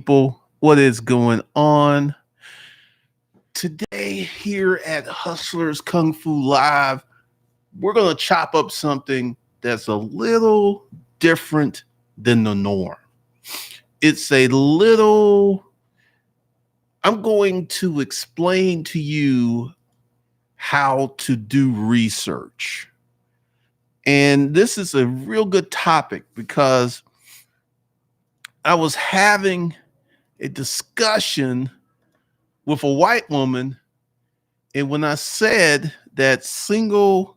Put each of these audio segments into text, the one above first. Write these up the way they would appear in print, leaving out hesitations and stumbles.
people? What is going on? Today, here at Hustlers Kung Fu Live, we're going to chop up something that's a little different than the norm. It's a little, I'm going to explain to you how to do research. And this is a real good topic because I was having a discussion with a white woman. And when I said that single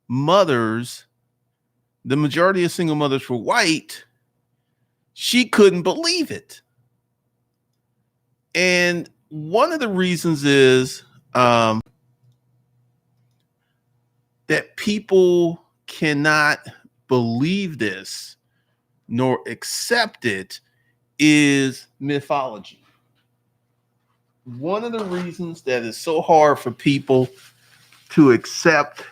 mothers, the majority of single mothers were white, she couldn't believe it. And one of the reasons is that people cannot believe this nor accept it is mythology. One of the reasons that is so hard for people to accept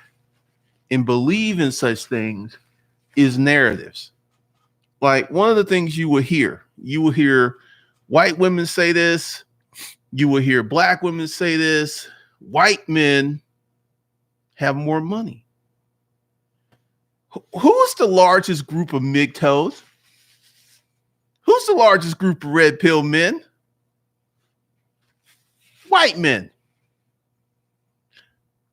and believe in such things is narratives. Like one of the things you will hear white women say this, you will hear black women say this, white men have more money. Who's the largest group of MGTOWs? Who's the largest group of red pill men? White men.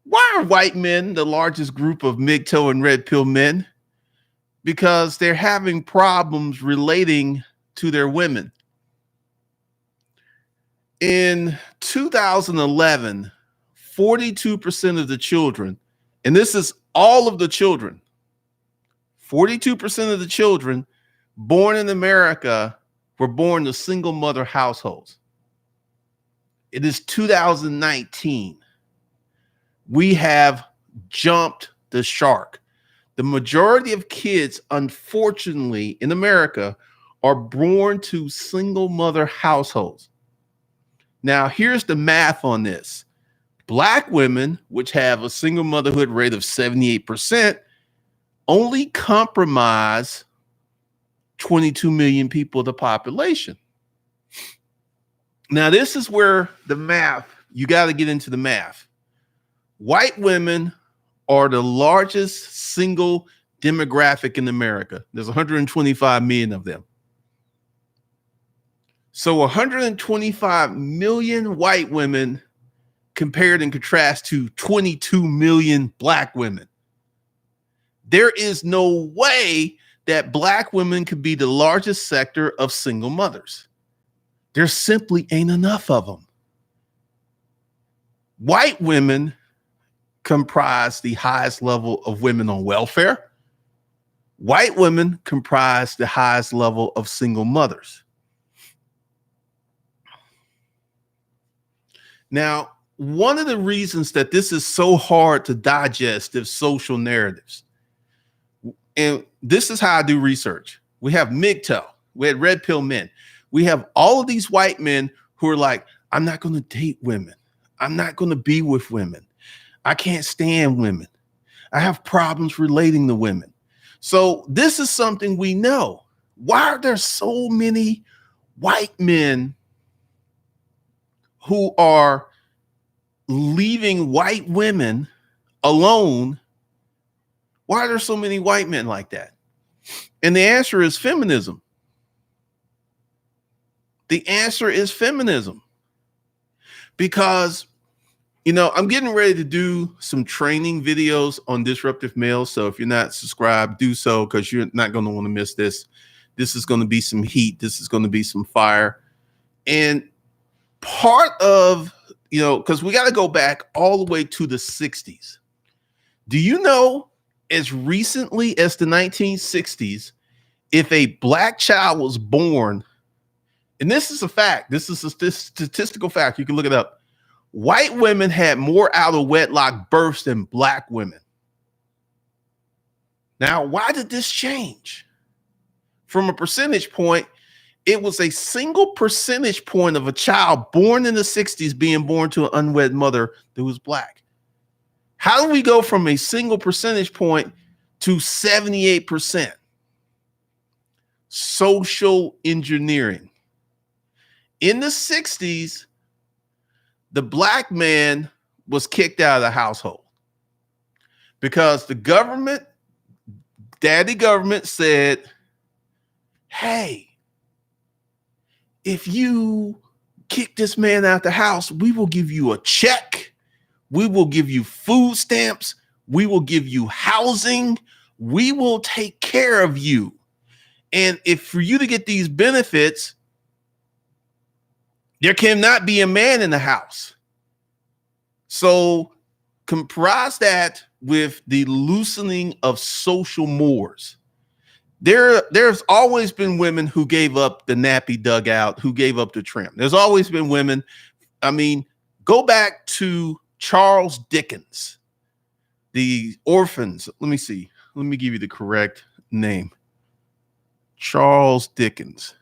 Why are white men the largest group of MGTOW and red pill men? Because they're having problems relating to their women. In 2011, 42% of the children, and this is all of the children, 42% of the children born in America were born to single mother households. It is 2019. We have jumped the shark. The majority of kids, unfortunately, in America are born to single mother households. Now, here's the math on this. Black women, which have a single motherhood rate of 78%, only compromise 22 million people of the population. Now, this is where the math, you got to get into the math. White women are the largest single demographic in America. There's 125 million of them. So 125 million white women compared and contrast to 22 million black women. There is no way that black women could be the largest sector of single mothers. There simply ain't enough of them. White women comprise the highest level of women on welfare. White women comprise the highest level of single mothers. Now, one of the reasons that this is so hard to digest is social narratives. And this is how I do research. We have MGTOW, we had red pill men. We have all of these white men who are like, I'm not going to date women. I'm not going to be with women. I can't stand women. I have problems relating to women. So this is something we know. Why are there so many white men who are leaving white women alone? Why are there so many white men like that? And the answer is feminism. The answer is feminism. Because, I'm getting ready to do some training videos on disruptive males. So if you're not subscribed, do so because you're not going to want to miss this. This is going to be some heat. This is going to be some fire. And part of, because we got to go back all the way to the 60s. Do you know, as recently as the 1960s, if a black child was born, and this is a fact, this is a statistical fact, you can look it up, white women had more out of wedlock births than black women. Now, why did this change? From a percentage point, it was a single percentage point of a child born in the 60s being born to an unwed mother that was black. How do we go from a single percentage point to 78%? Social engineering. In the 60s, the black man was kicked out of the household because the government, daddy government said, hey, if you kick this man out the house, we will give you a check. We will give you food stamps. We will give you housing. We will take care of you. And if for you to get these benefits, there cannot be a man in the house. So comprise that with the loosening of social mores. There's always been women who gave up the nappy dugout, who gave up the trim. There's always been women. I mean, go back to Charles Dickens, the orphans. Let me see. Let me give you the correct name. Charles Dickens.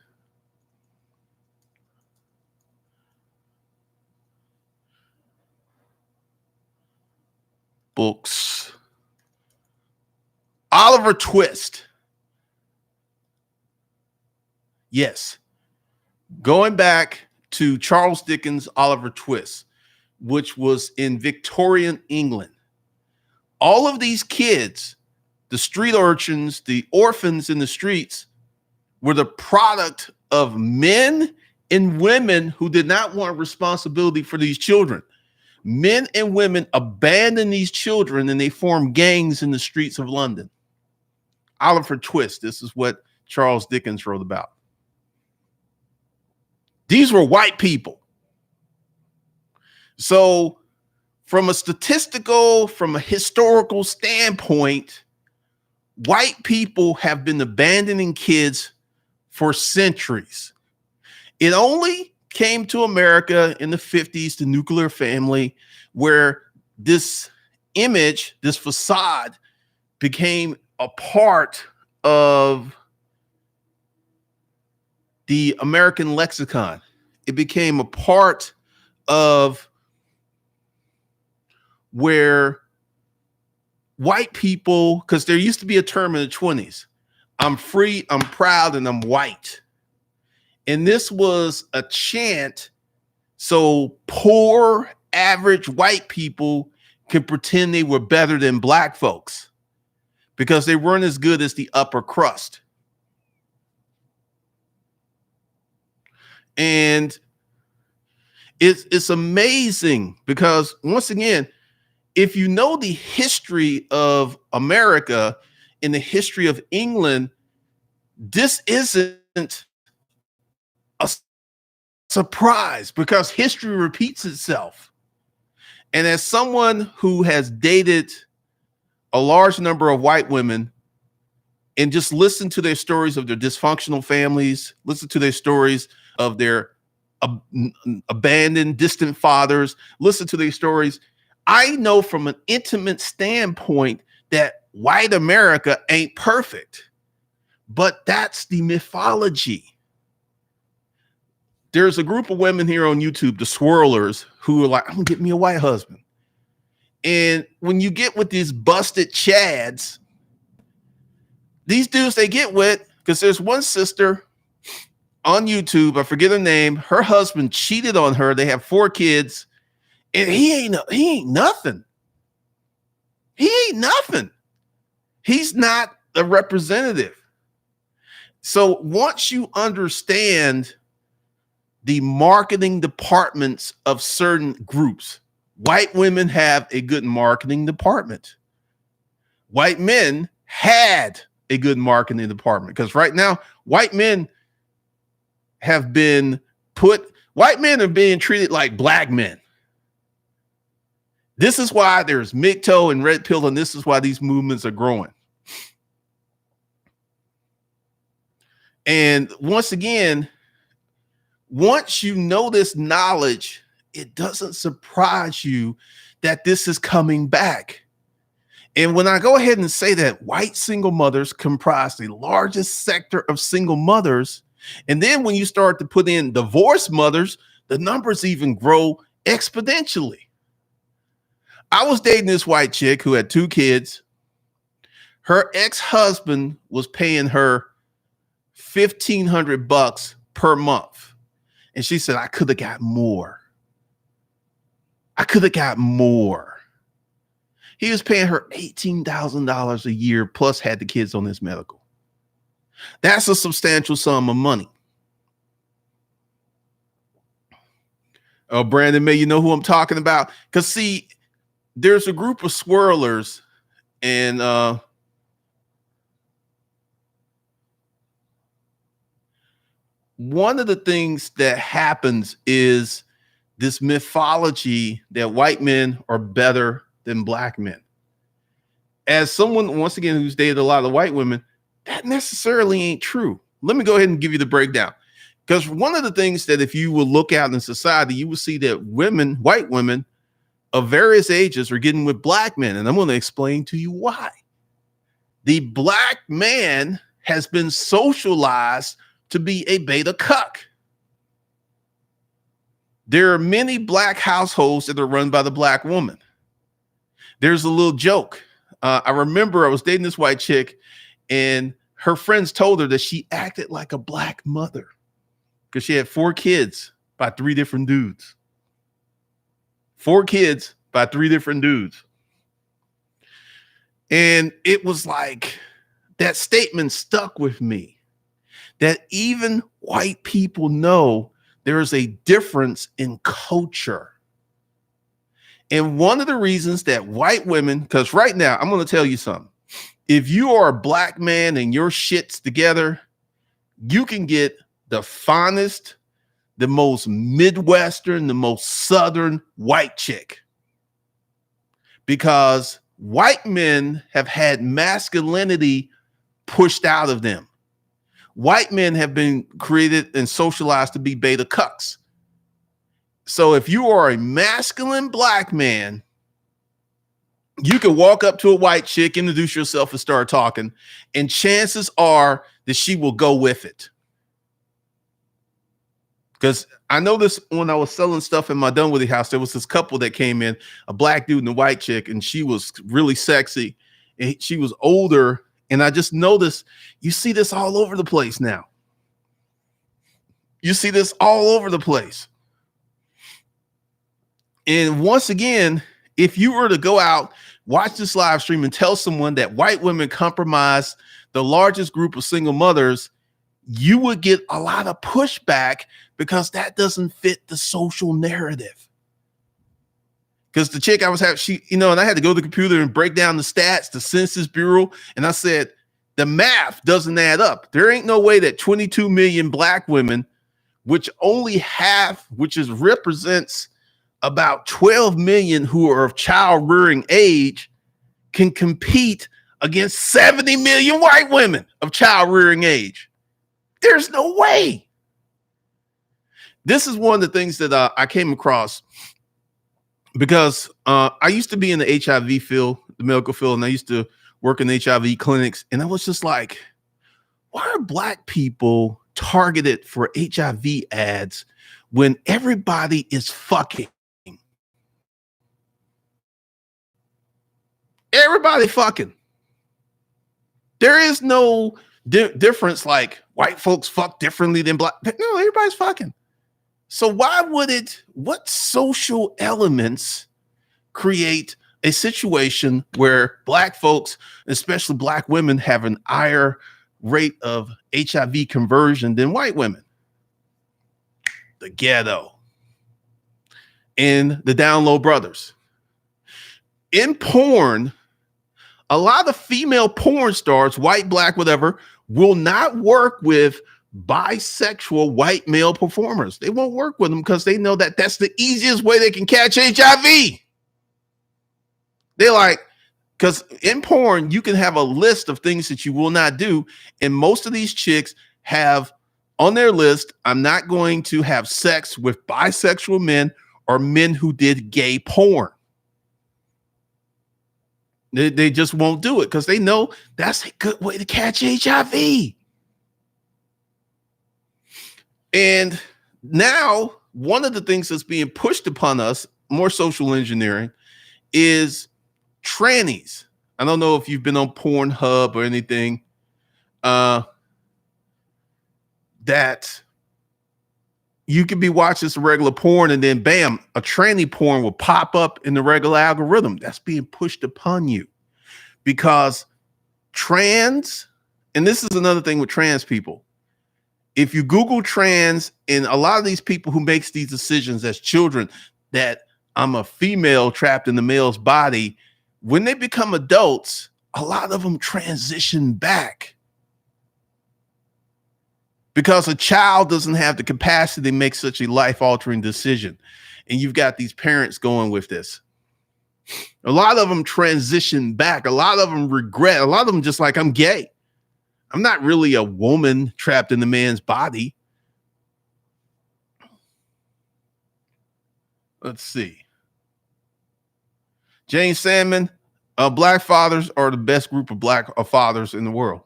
Books. Oliver Twist. Yes. Going back to Charles Dickens' Oliver Twist, which was in Victorian England. All of these kids, the street urchins, the orphans in the streets, were the product of men and women who did not want responsibility for these children. Men and women abandoned these children and they formed gangs in the streets of London. Oliver Twist, this is what Charles Dickens wrote about. These were white people. So from a statistical, from a historical standpoint, white people have been abandoning kids for centuries. It only came to America in the 50s, the nuclear family, where this image, this facade became a part of the American lexicon. It became a part of where white people, because there used to be a term in the 20s, I'm free, I'm proud, and I'm white. And this was a chant so poor, average white people could pretend they were better than black folks because they weren't as good as the upper crust. And it's amazing because, once again, if you know the history of America and the history of England, this isn't a surprise because history repeats itself. And as someone who has dated a large number of white women and just listened to their stories of their dysfunctional families, listen to their stories of their abandoned, distant fathers, listen to their stories, I know from an intimate standpoint that white America ain't perfect, but that's the mythology. There's a group of women here on YouTube, the swirlers, who are like, I'm gonna get me a white husband. And when you get with these busted chads, these dudes they get with, because there's one sister on YouTube, I forget her name, her husband cheated on her. They have 4 kids, and he ain't nothing. He ain't nothing. He's not a representative. So once you understand the marketing departments of certain groups, white women have a good marketing department. White men had a good marketing department because right now, white men are being treated like black men. This is why there's MGTOW and red pill, and this is why these movements are growing. And once again, once you know this knowledge, it doesn't surprise you that this is coming back. And when I go ahead and say that white single mothers comprise the largest sector of single mothers, and then when you start to put in divorced mothers, the numbers even grow exponentially. I was dating this white chick who had 2 kids. Her ex-husband was paying her $1,500 per month. And she said, I could have got more. I could have got more. He was paying her $18,000 a year plus had the kids on his medical. That's a substantial sum of money. Oh, Brandon May, you know who I'm talking about? Because see, there's a group of swirlers, and one of the things that happens is this mythology that white men are better than black men. As someone, once again, who's dated a lot of white women, that necessarily ain't true. Let me go ahead and give you the breakdown. Because one of the things that if you will look out in society, you will see that women, white women of various ages are getting with black men. And I'm going to explain to you why. The black man has been socialized to be a beta cuck. There are many black households that are run by the black woman. There's a little joke. I remember I was dating this white chick, and her friends told her that she acted like a black mother because she had 4 kids by 3 different dudes. 4 kids by 3 different dudes. And it was like that statement stuck with me, that even white people know there is a difference in culture. And one of the reasons that white women, because right now, I'm going to tell you something. If you are a black man and your shit's together, you can get the finest, the most Midwestern, the most Southern white chick. Because white men have had masculinity pushed out of them. White men have been created and socialized to be beta cucks. So if you are a masculine black man, you can walk up to a white chick, introduce yourself, and start talking, and chances are that she will go with it. Because I know this, when I was selling stuff in my Dunwoody house, there was this couple that came in, a black dude and a white chick, and she was really sexy. And she was older, and I just noticed, you see this all over the place now. You see this all over the place. And once again, if you were to go out, watch this live stream and tell someone that white women compromise the largest group of single mothers, you would get a lot of pushback because that doesn't fit the social narrative. Because the chick I was having, she, and I had to go to the computer and break down the stats, the Census Bureau. And I said, the math doesn't add up. There ain't no way that 22 million black women, which only half, represents about 12 million who are of child rearing age, can compete against 70 million white women of child rearing age. There's no way. This is one of the things that I came across because I used to be in the HIV field, the medical field, and I used to work in HIV clinics. And I was just like, why are black people targeted for HIV ads when everybody is fucking? Everybody fucking. There is no difference like white folks fuck differently than black. No, everybody's fucking. So why would what social elements create a situation where black folks, especially black women, have an higher rate of HIV conversion than white women? The ghetto and the down low brothers. In porn, a lot of female porn stars, white, black, whatever, will not work with bisexual white male performers. They won't work with them because they know that that's the easiest way they can catch HIV. They're like, because in porn, you can have a list of things that you will not do. And most of these chicks have on their list, I'm not going to have sex with bisexual men or men who did gay porn. They just won't do it because they know that's a good way to catch HIV. And now one of the things that's being pushed upon us, more social engineering, is trannies. I don't know if you've been on Pornhub or anything. That You could be watching some regular porn and then bam, a tranny porn will pop up in the regular algorithm. That's being pushed upon you because trans, and this is another thing with trans people. If you Google trans, and a lot of these people who makes these decisions as children that I'm a female trapped in the male's body, when they become adults, a lot of them transition back because a child doesn't have the capacity to make such a life-altering decision. And you've got these parents going with this. A lot of them transition back. A lot of them regret. A lot of them just like, I'm gay. I'm not really a woman trapped in the man's body. Let's see. Jane Sandman, black fathers are the best group of black fathers in the world.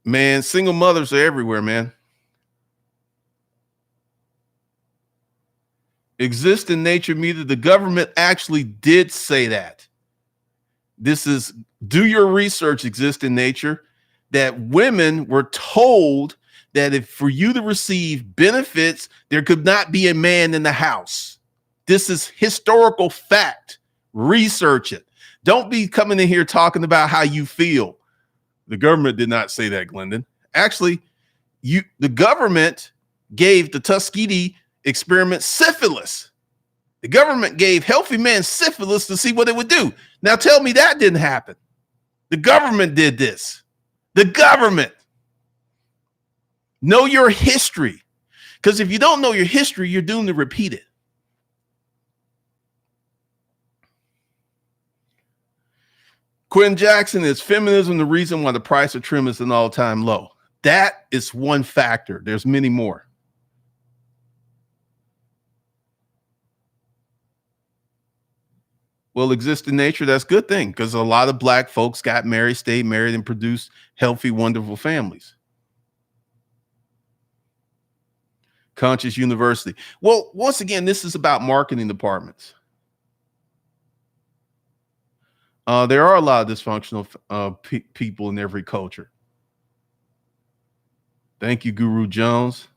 Man, single mothers are everywhere, man. Exist in nature media. The government actually did say that. This is, do your research, exist in nature, that women were told that if for you to receive benefits, there could not be a man in the house. This is historical fact. Research it. Don't be coming in here talking about how you feel. The government did not say that, Glendon. Actually, the government gave the Tuskegee experiment syphilis. The government gave healthy men syphilis to see what it would do. Now tell me that didn't happen. The government did this. The government. Know your history. Because if you don't know your history, you're doomed to repeat it. Quinn Jackson, is feminism the reason why the price of trim is an all-time low? That is one factor. There's many more. Well, exist in nature, that's a good thing because a lot of black folks got married, stayed married, and produced healthy, wonderful families. Conscious University. Well, once again, this is about marketing departments. There are a lot of dysfunctional people in every culture. Thank you, Guru Jones.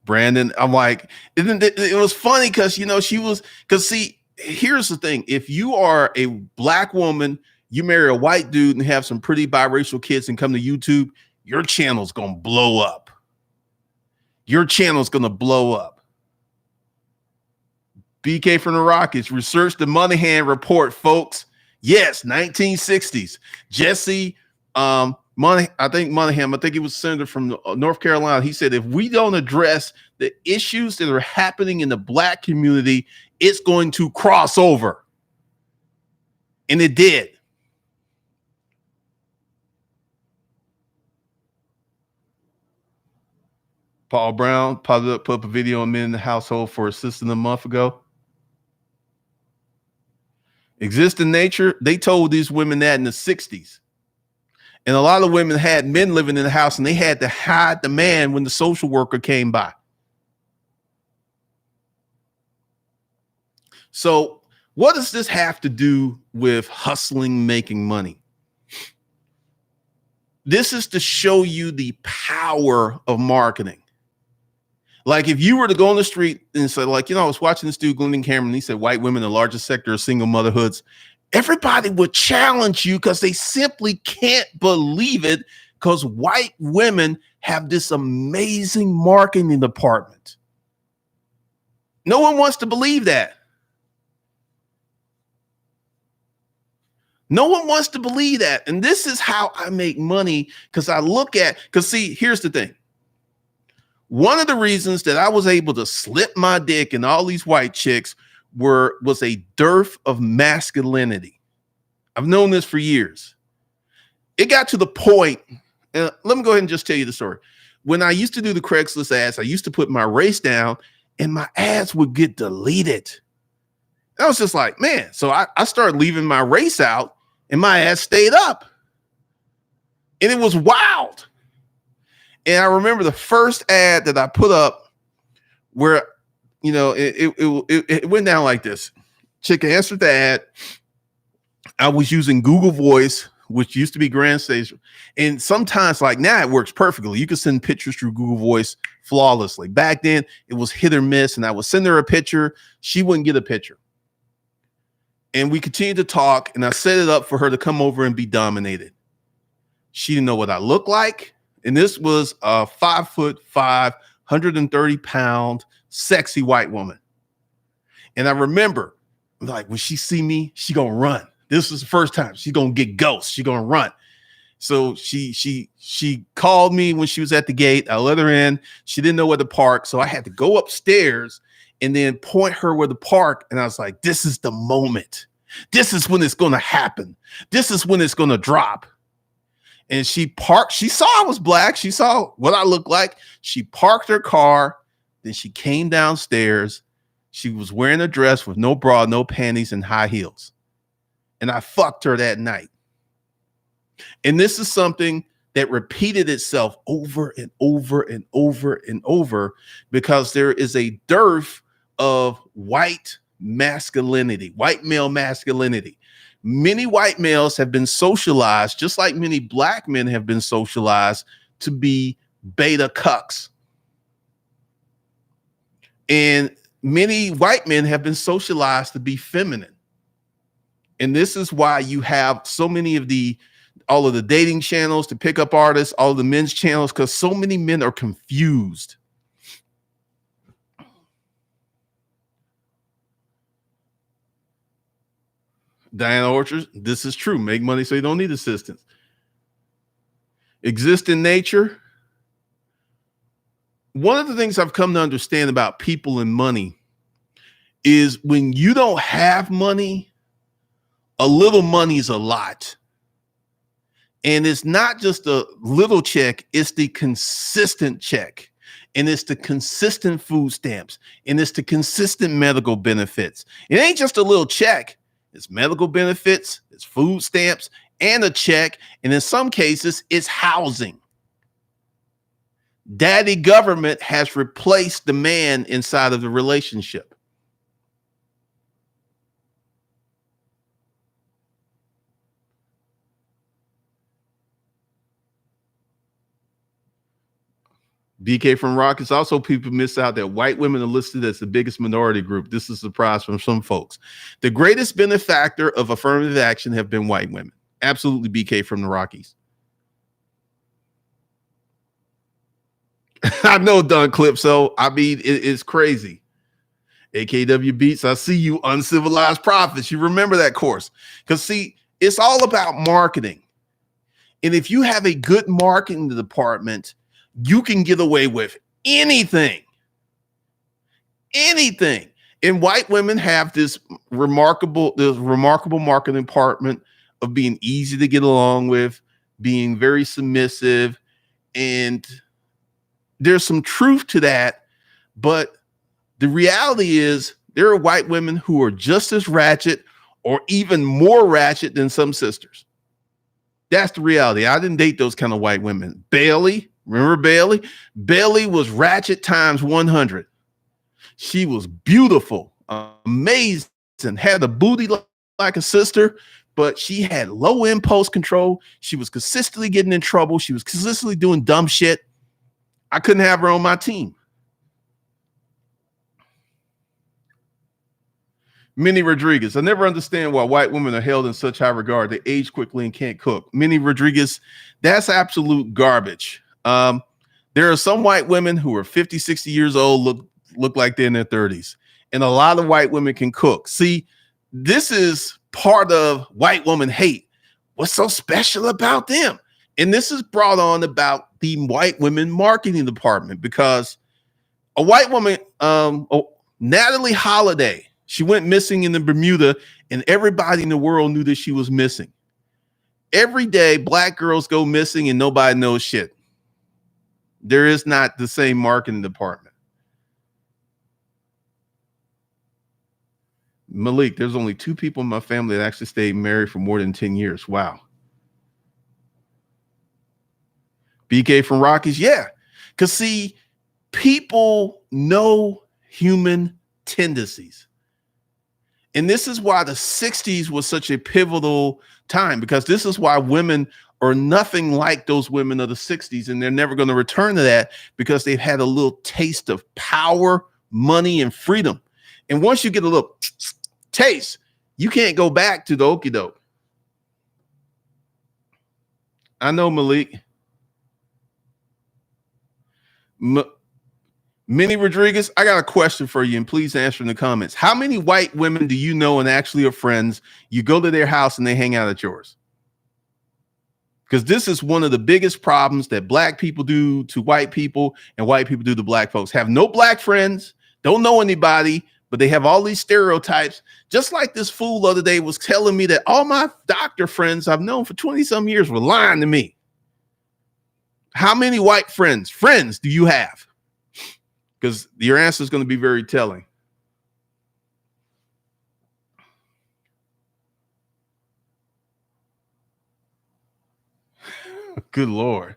Brandon, I'm like, it was funny because, you know, see, here's the thing. If you are a black woman, you marry a white dude and have some pretty biracial kids and come to YouTube, your channel's going to blow up. Your channel's going to blow up. BK from the Rockets, research the Moynihan report, folks. Yes, 1960s. Jesse, I think he was senator from North Carolina. He said, if we don't address the issues that are happening in the black community, it's going to cross over. And it did. Paul Brown put up a video on men in the household for assisting a month ago. Exist in nature. They told these women that in the 60s. And a lot of women had men living in the house and they had to hide the man when the social worker came by. So what does this have to do with hustling, making money? This is to show you the power of marketing. Like if you were to go on the street and say, like, you know, I was watching this dude, Glendon Cameron, he said white women, the largest sector of single motherhoods. Everybody would challenge you because they simply can't believe it because white women have this amazing marketing department. No one wants to believe that. No one wants to believe that. And this is how I make money because see, here's the thing. One of the reasons that I was able to slip my dick in all these white chicks was a dearth of masculinity. I've known this for years. It got to the point, and let me go ahead and just tell you the story. When I used to do the Craigslist ads, I used to put my race down and my ads would get deleted. I was just like, man, so I started leaving my race out and my ads stayed up. And it was wild. And I remember the first ad that I put up where, you know, it went down like this. Chick answered the ad. I was using Google Voice which used to be Grand Station. And sometimes, like now, it works perfectly. You can send pictures through Google Voice flawlessly. Back then, it was hit or miss, and I would send her a picture. She wouldn't get a picture. And we continued to talk, and I set it up for her to come over and be dominated. She didn't know what I looked like. And this was a 5'5", 130-pound, sexy white woman. And I remember, like, when she see me, she gonna run. This was the first time. She's gonna get ghost. She gonna run. So she called me when she was at the gate. I let her in. She didn't know where to park. So I had to go upstairs and then point her where to park. And I was like, this is the moment. This is when it's gonna happen. This is when it's gonna drop. And she parked. She saw I was black. She saw what I looked like. She parked her car. Then she came downstairs. She was wearing a dress with no bra, no panties, and high heels. And I fucked her that night. And this is something that repeated itself over and over and over and over because there is a dearth of white masculinity, white male masculinity. Many white males have been socialized, just like many black men have been socialized, to be beta cucks. And many white men have been socialized to be feminine. And this is why you have so many of all of the dating channels to pick up artists, all of the men's channels, because so many men are confused. Diana Orchard, this is true. Make money so you don't need assistance. Exist in nature. One of the things I've come to understand about people and money is when you don't have money, a little money is a lot. And it's not just a little check, it's the consistent check. And it's the consistent food stamps. And it's the consistent medical benefits. It ain't just a little check. It's medical benefits, it's food stamps, and a check. And in some cases, it's housing. Daddy government has replaced the man inside of the relationship. BK from Rockets. Also, people miss out that white women are listed as the biggest minority group. This is a surprise from some folks. The greatest benefactor of affirmative action have been white women. Absolutely, BK from the Rockies. I know, Don Clip. So, I mean, it's crazy. AKW Beats, I see you, Uncivilized Prophets. You remember that course. Because, see, it's all about marketing. And if you have a good marketing department, you can get away with anything. Anything. And white women have this remarkable marketing department of being easy to get along with, being very submissive. And there's some truth to that. But the reality is there are white women who are just as ratchet or even more ratchet than some sisters. That's the reality. I didn't date those kind of white women. Bailey, remember Bailey? Bailey was ratchet times 100. She was beautiful, amazing, had a booty like a sister, but she had low impulse control. She was consistently getting in trouble. She was consistently doing dumb shit. I couldn't have her on my team. Minnie Rodriguez. I never understand why white women are held in such high regard. They age quickly and can't cook. Minnie Rodriguez, that's absolute garbage. There are some white women who are 50, 60 years old, look like they're in their 30s. And a lot of white women can cook. See, this is part of white woman hate. What's so special about them? And this is brought on about the white women marketing department because a white woman, Natalie Holiday, she went missing in the Bermuda and everybody in the world knew that she was missing. Every day, black girls go missing and nobody knows shit. There is not the same marketing department. Malik, there's only 2 people in my family that actually stayed married for more than 10 years. Wow. BK from Rockies. Yeah. Because see, people know human tendencies. And this is why the 60s was such a pivotal time, because this is why women are nothing like those women of the 60s. And they're never going to return to that, because they've had a little taste of power, money, and freedom. And once you get a little taste, you can't go back to the okie doke. I know, Malik. Minnie Rodriguez, I got a question for you, and please answer in the comments. How many white women do you know and actually are friends? You go to their house and they hang out at yours? Because this is one of the biggest problems that black people do to white people and white people do to black folks. Have no black friends, don't know anybody, but they have all these stereotypes. Just like this fool the other day was telling me that all my doctor friends I've known for 20 some years were lying to me. How many white friends do you have? Because your answer is going to be very telling. Good Lord.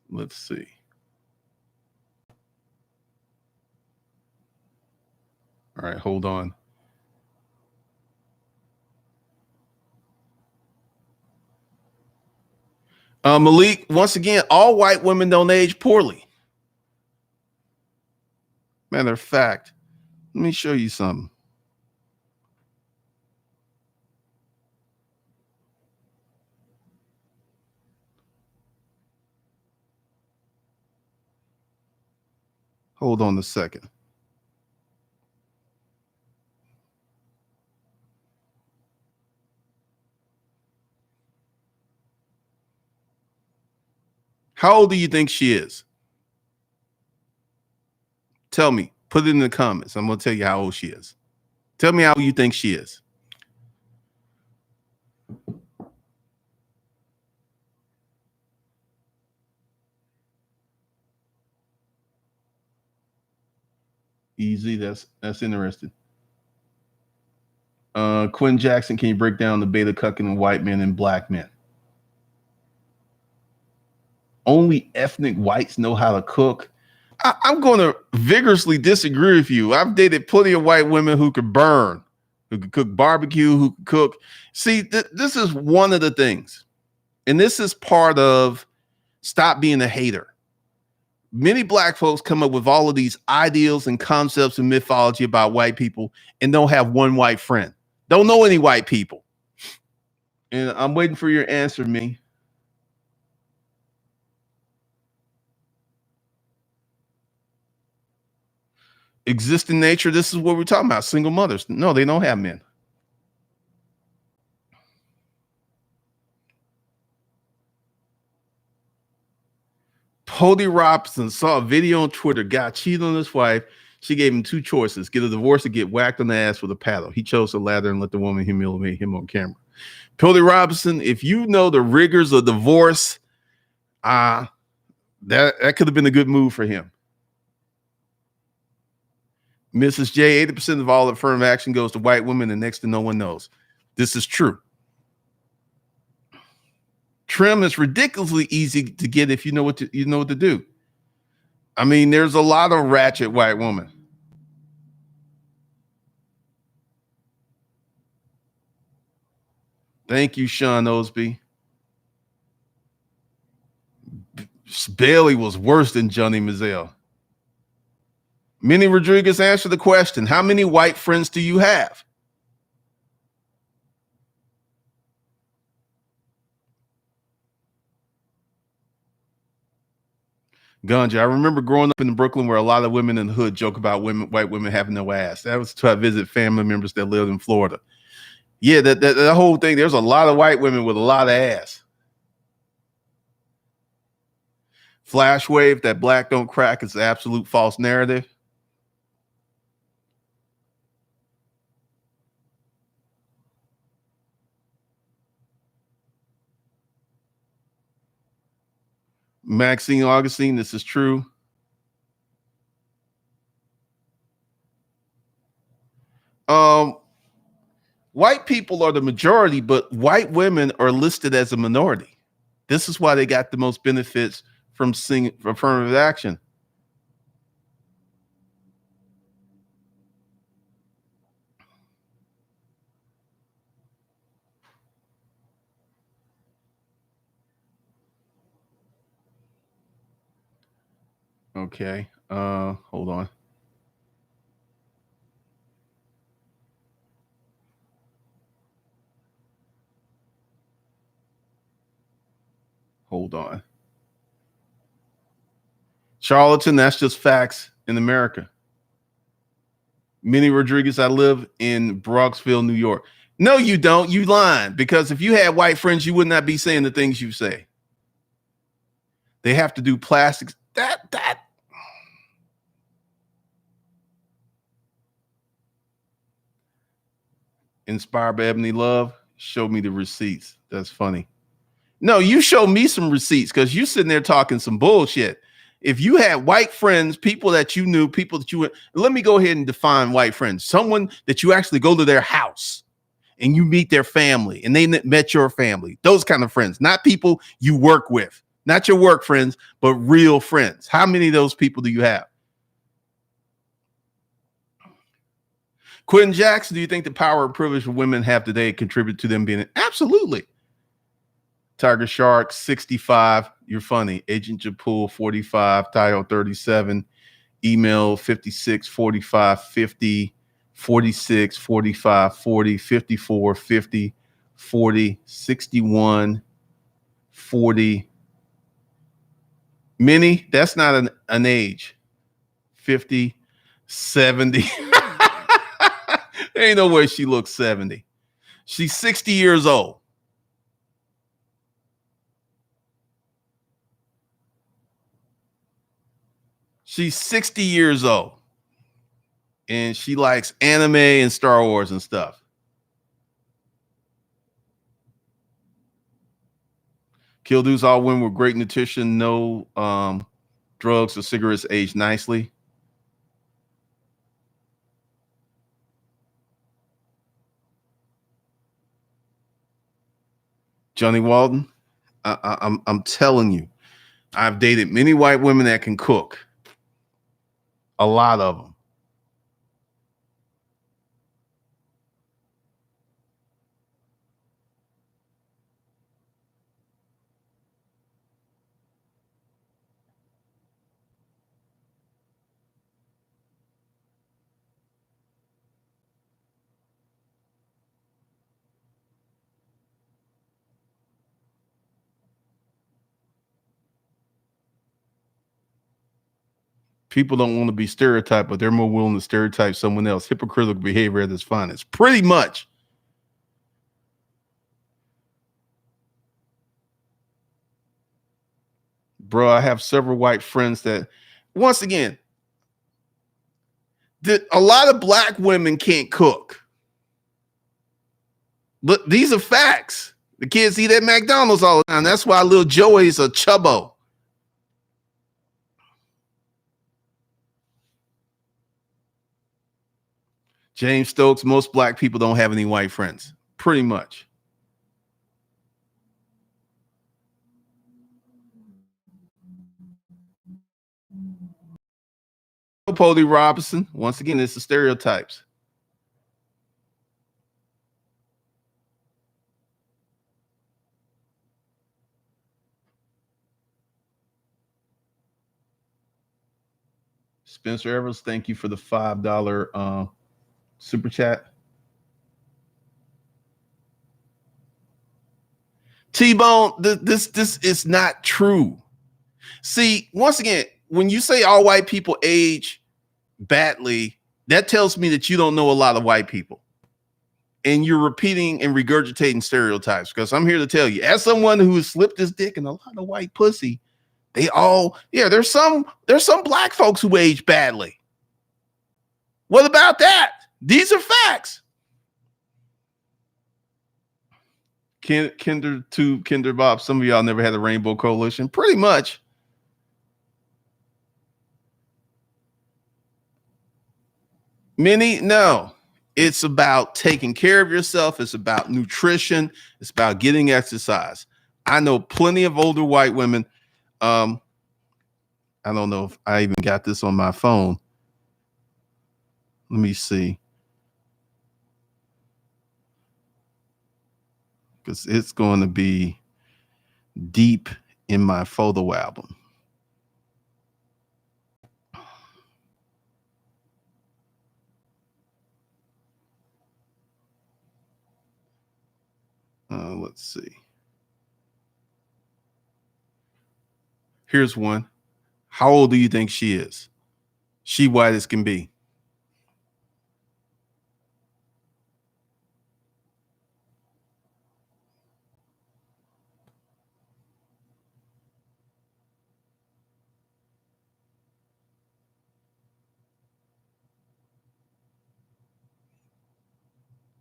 Let's see. All right, hold on. Malik, once again, all white women don't age poorly. Matter of fact, let me show you something. Hold on a second. How old do you think she is? Tell me. Put it in the comments. I'm going to tell you how old she is. Tell me how you think she is. Easy. That's interesting. Quinn Jackson, can you break down the beta cucking in white men and black men? Only ethnic whites know how to cook. I'm going to vigorously disagree with you. I've dated plenty of white women who could burn, who could cook barbecue, who could cook. See, this is one of the things, and this is part of stop being a hater. Many black folks come up with all of these ideals and concepts and mythology about white people and don't have one white friend. Don't know any white people. And I'm waiting for your answer, me. Existing nature, this is what we're talking about. Single mothers. No, they don't have men. Cody Robson saw a video on Twitter. Guy cheated on his wife. She gave him two choices: get a divorce or get whacked on the ass with a paddle. He chose the latter and let the woman humiliate him on camera. Cody Robinson, if you know the rigors of divorce, that could have been a good move for him. Mrs. J, 80% of all affirmative action goes to white women, and next to no one knows. This is true. Trim is ridiculously easy to get if you know what to do. I mean, there's a lot of ratchet white women. Thank you, Sean Osby. Bailey was worse than Johnny Mazel. Minnie Rodriguez, answer the question. How many white friends do you have? Ganja, I remember growing up in Brooklyn where a lot of women in the hood joke about white women having no ass. That was to visit family members that lived in Florida. Yeah, that whole thing. There's a lot of white women with a lot of ass. Flash wave that black don't crack is an absolute false narrative. Maxine Augustine, this is true. White people are the majority, but white women are listed as a minority. This is why they got the most benefits from affirmative action. Okay. Hold on. Hold on. Charlatan, that's just facts in America. Minnie Rodriguez, I live in Bronxville, New York. No, you don't. You lying. Because if you had white friends, you would not be saying the things you say. They have to do plastics. That. Inspired by Ebony Love. Show me the receipts. That's funny. No, you show me some receipts because you sitting there talking some bullshit. If you had white friends, people that you knew, people that you went, let me go ahead and define white friends. Someone that you actually go to their house and you meet their family and they met your family. Those kind of friends, not people you work with, not your work friends, but real friends. How many of those people do you have? Quentin Jackson, do you think the power and privilege women have today contribute to them being? Absolutely. Tiger Shark 65. You're funny. Agent Japul 45. Title 37. Email 56 45 50 46 45 40 54 50 40 61 40. Minnie, that's not an age. 50 70. There ain't no way she looks 70. She's 60 years old. She's 60 years old. And she likes anime and Star Wars and stuff. Killdudes, all women with great nutrition, no drugs or cigarettes, age nicely. Johnny Walden, I'm telling you, I've dated many white women that can cook. A lot of them. People don't want to be stereotyped, but they're more willing to stereotype someone else. Hypocritical behavior at its finest. Pretty much. Bro, I have several white friends that, once again, a lot of black women can't cook. But these are facts. The kids eat at McDonald's all the time. That's why little Joey's a chubbo. James Stokes, most black people don't have any white friends. Pretty much. Polly Robinson, once again, it's the stereotypes. Spencer Evers, thank you for the $5 super chat. T-Bone, this is not true. See, once again, when you say all white people age badly, that tells me that you don't know a lot of white people. And you're repeating and regurgitating stereotypes, because I'm here to tell you, as someone who has slipped his dick in a lot of white pussy, there's some black folks who age badly. What about that? These are facts. Kinder Bob, some of y'all never had a Rainbow Coalition. Pretty much. Many, no. It's about taking care of yourself. It's about nutrition. It's about getting exercise. I know plenty of older white women. I don't know if I even got this on my phone. Let me see. Because it's going to be deep in my photo album. Let's see. Here's one. How old do you think she is? She white as can be.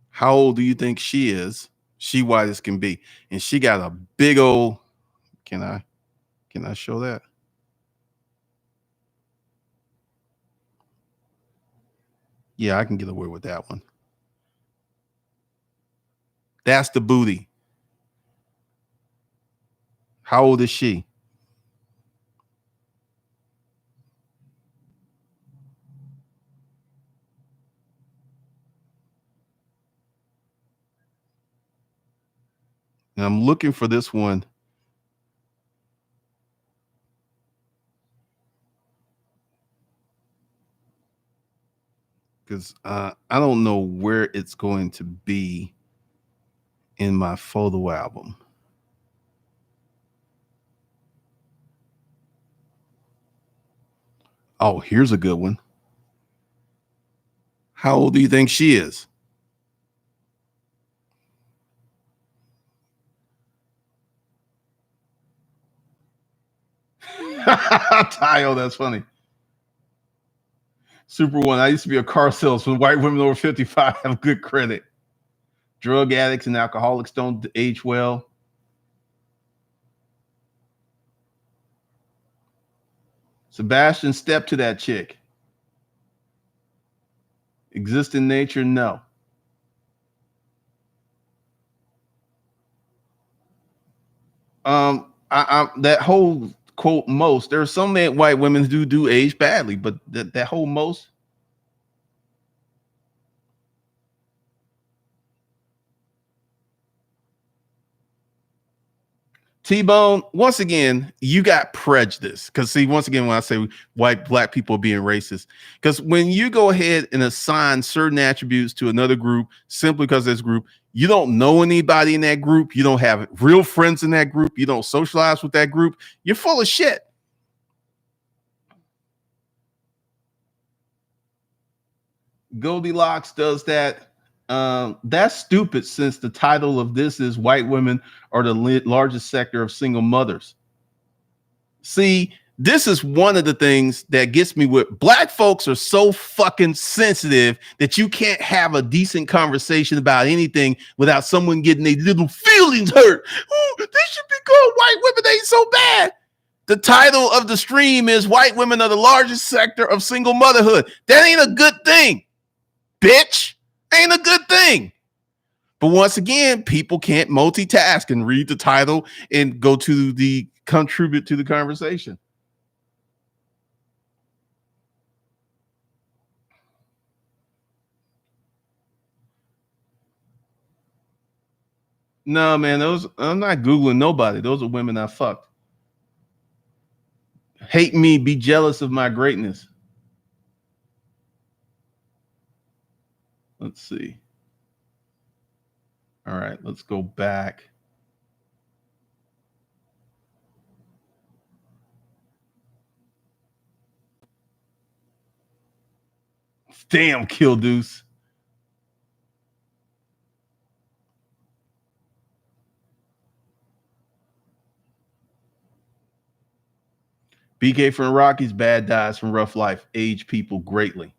How old do you think she is? She white as can be. And she got a big old, can I show that? Yeah, I can get away with that one. That's the booty. How old is she? And I'm looking for this one. Because I don't know where it's going to be in my photo album. Oh, here's a good one. How old do you think she is? Tyo, that's funny. Super one. I used to be a car salesman. White women over 55 have good credit. Drug addicts and alcoholics don't age well. Sebastian, step to that chick. Exist in nature? No. That whole quote most. There are some white women who do age badly, but that whole most. T-Bone, once again, you got prejudice. Because see, once again, when I say black people being racist, because when you go ahead and assign certain attributes to another group simply because this group, you don't know anybody in that group, you don't have real friends in that group, you don't socialize with that group, you're full of shit. Goldilocks does that. That's stupid since the title of this is white women are the largest sector of single mothers. See, this is one of the things that gets me with black folks are so fucking sensitive that you can't have a decent conversation about anything without someone getting their little feelings hurt. Oh, they should be called white women. They ain't so bad. The title of the stream is white women are the largest sector of single motherhood. That ain't a good thing, bitch. Ain't a good thing. But once again, people can't multitask and read the title and go to the contribute to the conversation. No, man, those I'm not Googling nobody. Those are women I fucked. Hate me, be jealous of my greatness. Let's see. All right, let's go back. Damn, Kill Deuce. BK from Rockies, bad dies from rough life, age people greatly.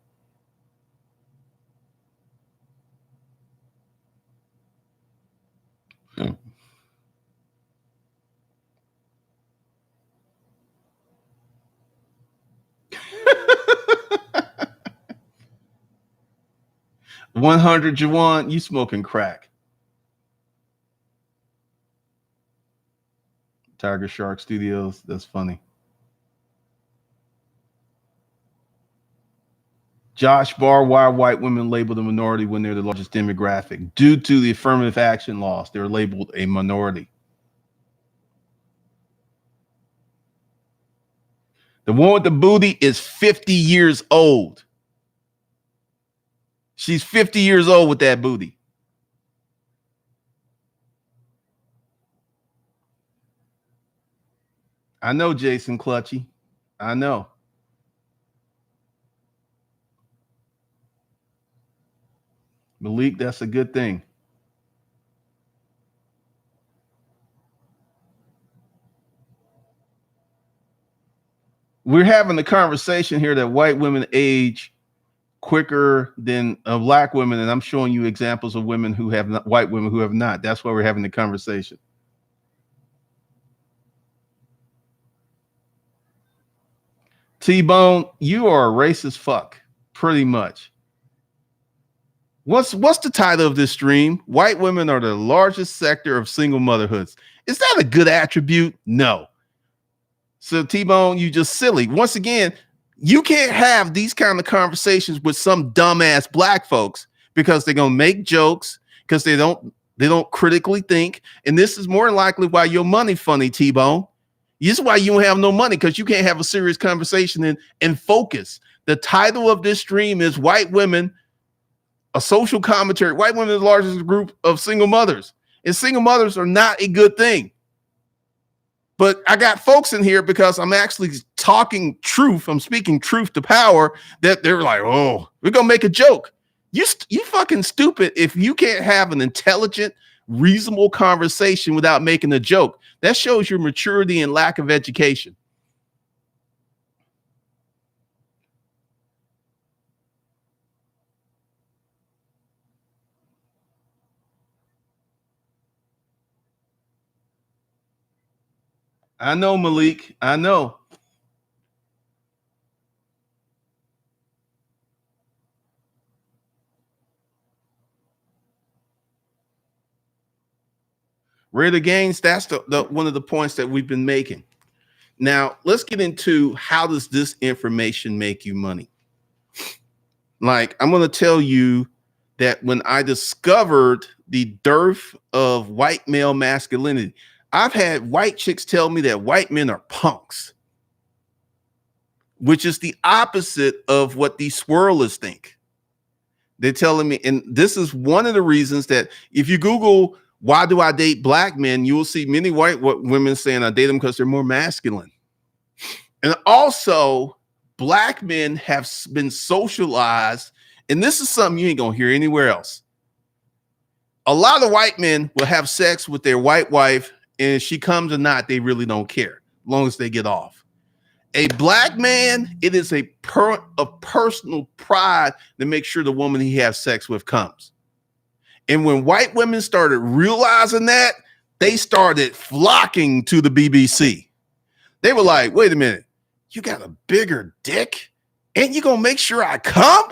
Hmm. $100 Juwan, you smoking crack. Tiger Shark Studios. That's funny. Josh Barr, why are white women labeled a minority when they're the largest demographic? Due to the affirmative action laws, they're labeled a minority. The one with the booty is 50 years old. She's 50 years old with that booty. I know, Jason Clutchy. I know. Malik, that's a good thing. We're having the conversation here that white women age quicker than black women, and I'm showing you examples of women who have not, white women who have not. That's why we're having the conversation. T-Bone, you are a racist fuck, pretty much. What's the title of this stream? White women are the largest sector of single motherhoods. Is that a good attribute? No. So T-Bone, you just silly. Once again, you can't have these kind of conversations with some dumbass black folks because they're gonna make jokes because they don't critically think. And this is more than likely why your money funny, T-Bone. This is why you don't have no money, because you can't have a serious conversation and focus. The title of this stream is White Women, a social commentary. White women are the largest group of single mothers. And single mothers are not a good thing. But I got folks in here because I'm actually talking truth. I'm speaking truth to power that they're like, oh, we're going to make a joke. You fucking stupid if you can't have an intelligent, reasonable conversation without making a joke. That shows your maturity and lack of education. I know, Malik. I know. Rate of gains, that's the one of the points that we've been making. Now, let's get into how does this information make you money? Like, I'm going to tell you that when I discovered the dearth of white male masculinity, I've had white chicks tell me that white men are punks, which is the opposite of what these swirlers think. They're telling me, and this is one of the reasons that if you Google, why do I date black men, you will see many white women saying I date them because they're more masculine. And also, black men have been socialized, and this is something you ain't gonna hear anywhere else. A lot of white men will have sex with their white wife, and if she comes or not, they really don't care, as long as they get off. A black man, it is a personal pride to make sure the woman he has sex with comes. And when white women started realizing that, they started flocking to the BBC. They were like, wait a minute, you got a bigger dick and you gonna make sure I come?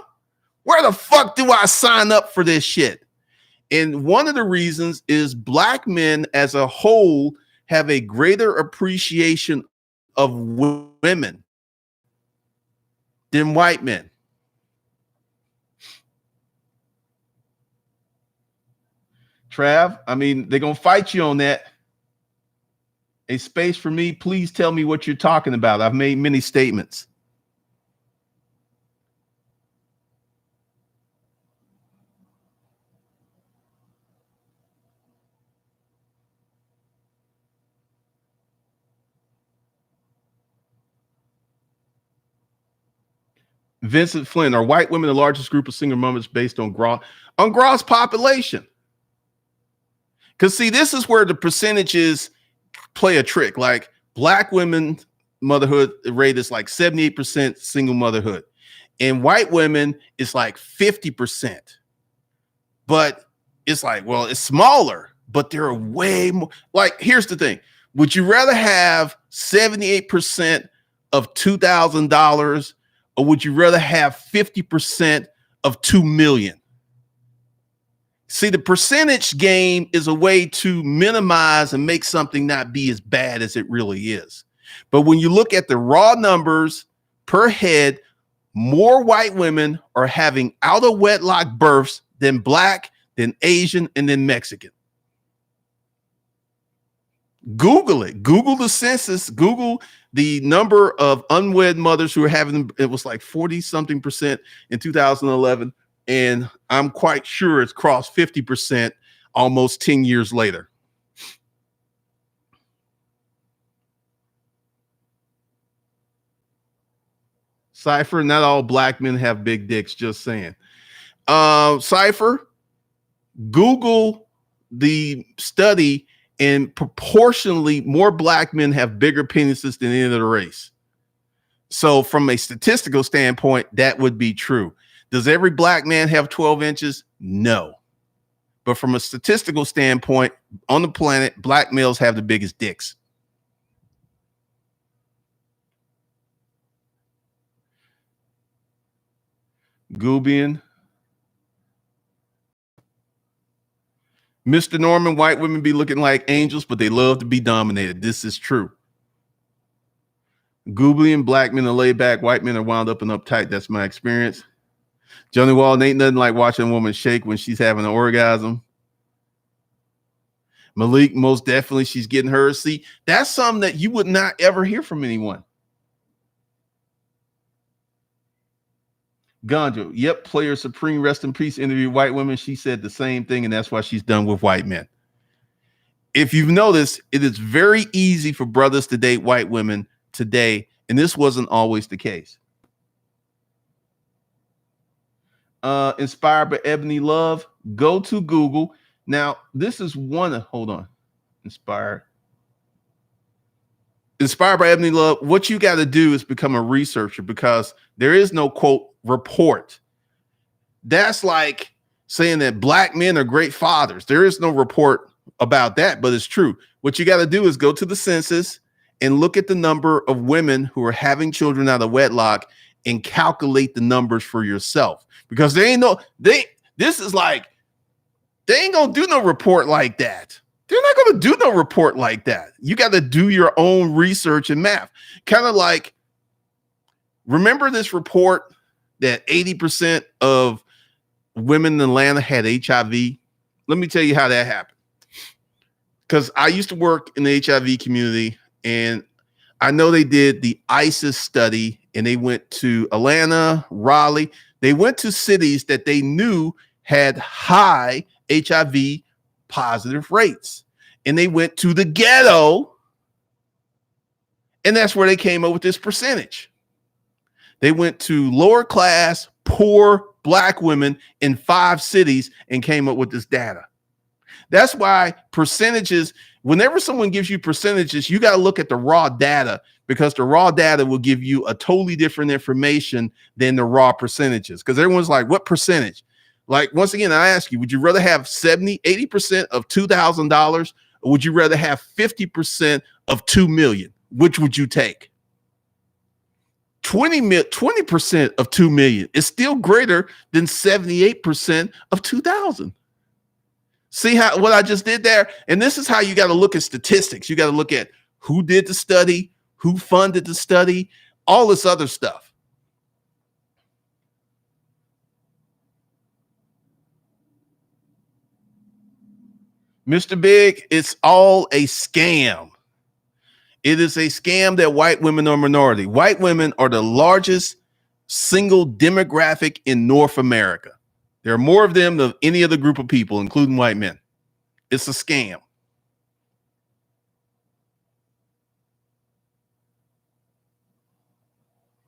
Where the fuck do I sign up for this shit? And one of the reasons is black men as a whole have a greater appreciation of women than white men. Trav, I mean, they're gonna fight you on that. A space for me, please tell me what you're talking about. I've made many statements. Vincent Flynn, are white women the largest group of single mothers based on gross population? Because see, this is where the percentages play a trick. Like black women motherhood rate is like 78% single motherhood, and white women is like 50%. But it's like, well, it's smaller, but there are way more. Like, here's the thing: would you rather have 78% of $2,000, or would you rather have 50% of $2 million? See, the percentage game is a way to minimize and make something not be as bad as it really is. But when you look at the raw numbers per head, more white women are having out of wedlock births than Black, than Asian, and then Mexican. Google it. Google the census. Google the number of unwed mothers who are having, it was like 40 something percent in 2011. And I'm quite sure it's crossed 50% almost 10 years later. Cypher, not all Black men have big dicks, just saying. Cypher, Google the study, and proportionally more Black men have bigger penises than any other race. So from a statistical standpoint, that would be true. Does every Black man have 12 inches? No. But from a statistical standpoint, on the planet, Black males have the biggest dicks. Goobian. Mr. Norman, white women be looking like angels, but they love to be dominated. This is true. Goobian, Black men are laid back, white men are wound up and uptight. That's my experience. Johnny Wall, ain't nothing like watching a woman shake when she's having an orgasm. Malik, most definitely she's getting hers. See, that's something that you would not ever hear from anyone. Gonjo, yep, Player Supreme, rest in peace, interviewed white women. She said the same thing, and that's why she's done with white men. If you've noticed, it is very easy for brothers to date white women today, and this wasn't always the case. Inspired by Ebony Love, go to Google. Now, this is one, hold on, inspired by Ebony Love. What you got to do is become a researcher, because there is no, quote, report. That's like saying that Black men are great fathers. There is no report about that, but it's true. What you got to do is go to the census and look at the number of women who are having children out of wedlock and calculate the numbers for yourself, because this is like, they ain't gonna do no report like that. They're not going to do no report like that. You got to do your own research and math. Kind of like, remember this report that 80% of women in Atlanta had HIV? Let me tell you how that happened. Because I used to work in the HIV community, and I know they did the ISIS study, and they went to Atlanta, Raleigh. They went to cities that they knew had high HIV positive rates, and they went to the ghetto, and that's where they came up with this percentage. They went to lower class, poor Black women in 5 cities and came up with this data. That's why percentages, whenever someone gives you percentages, you got to look at the raw data, because the raw data will give you a totally different information than the raw percentages. Because everyone's like, what percentage? Like, once again, I ask you, would you rather have 80% of $2,000, or would you rather have 50% of 2 million? Which would you take? 20% of 2 million is still greater than 78% of 2,000. See how what I just did there? And this is how you got to look at statistics. You got to look at who did the study, who funded the study, all this other stuff. Mr. Big, it's all a scam. It is a scam that white women are minority. White women are the largest single demographic in North America. There are more of them than any other group of people, including white men. It's a scam.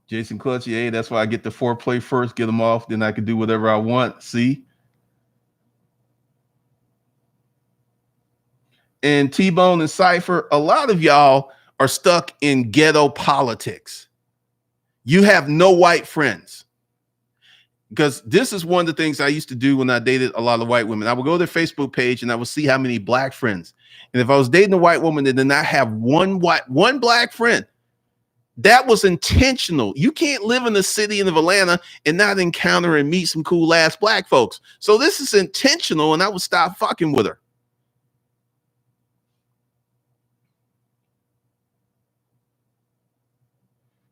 Jason Clutch, yeah, that's why I get the foreplay first, get them off, then I can do whatever I want. See? And T-Bone and Cypher, a lot of y'all are stuck in ghetto politics. You have no white friends. Because this is one of the things I used to do when I dated a lot of white women. I would go to their Facebook page and I would see how many Black friends. And if I was dating a white woman that did not have one Black friend, That was intentional. You can't live in the city of Atlanta and not encounter and meet some cool ass black folks. So this is intentional, and I would stop fucking with her.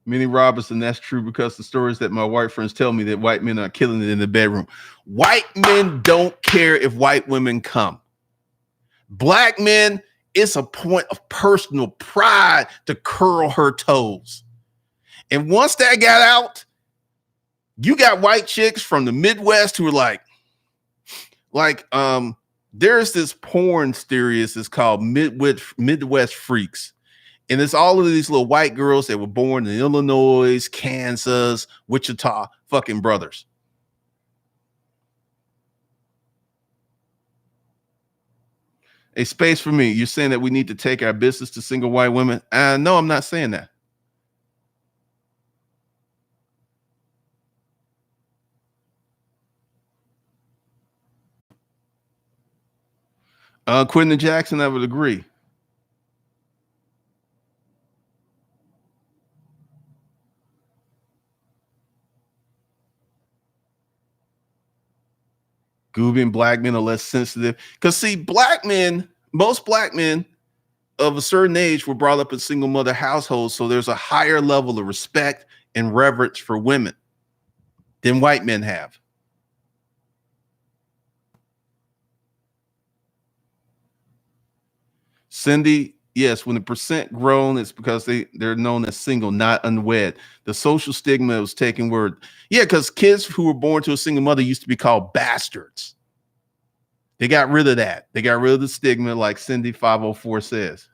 Minnie Robinson, that's true because the stories that my white friends tell me that white men are killing it in the bedroom. White men don't care if white women come. Black men, it's a point of personal pride to curl her toes. And once that got out, you got white chicks from the Midwest who are there's this porn series that's called Midwest Freaks. And it's all of these little white girls that were born in Illinois, Kansas, Wichita, fucking brothers. A space for me. You're saying that we need to take our business to single white women? No, I'm not saying that. Quentin Jackson, I would agree. Goobian black men are less sensitive. Because see, most black men of a certain age were brought up in single mother households. So there's a higher level of respect and reverence for women than white men have. Cindy, yes, when the percent grown, it's because they're known as single, not unwed. The social stigma was taken word. Yeah, because kids who were born to a single mother used to be called bastards. They got rid of that. They got rid of the stigma, like Cindy 504 says.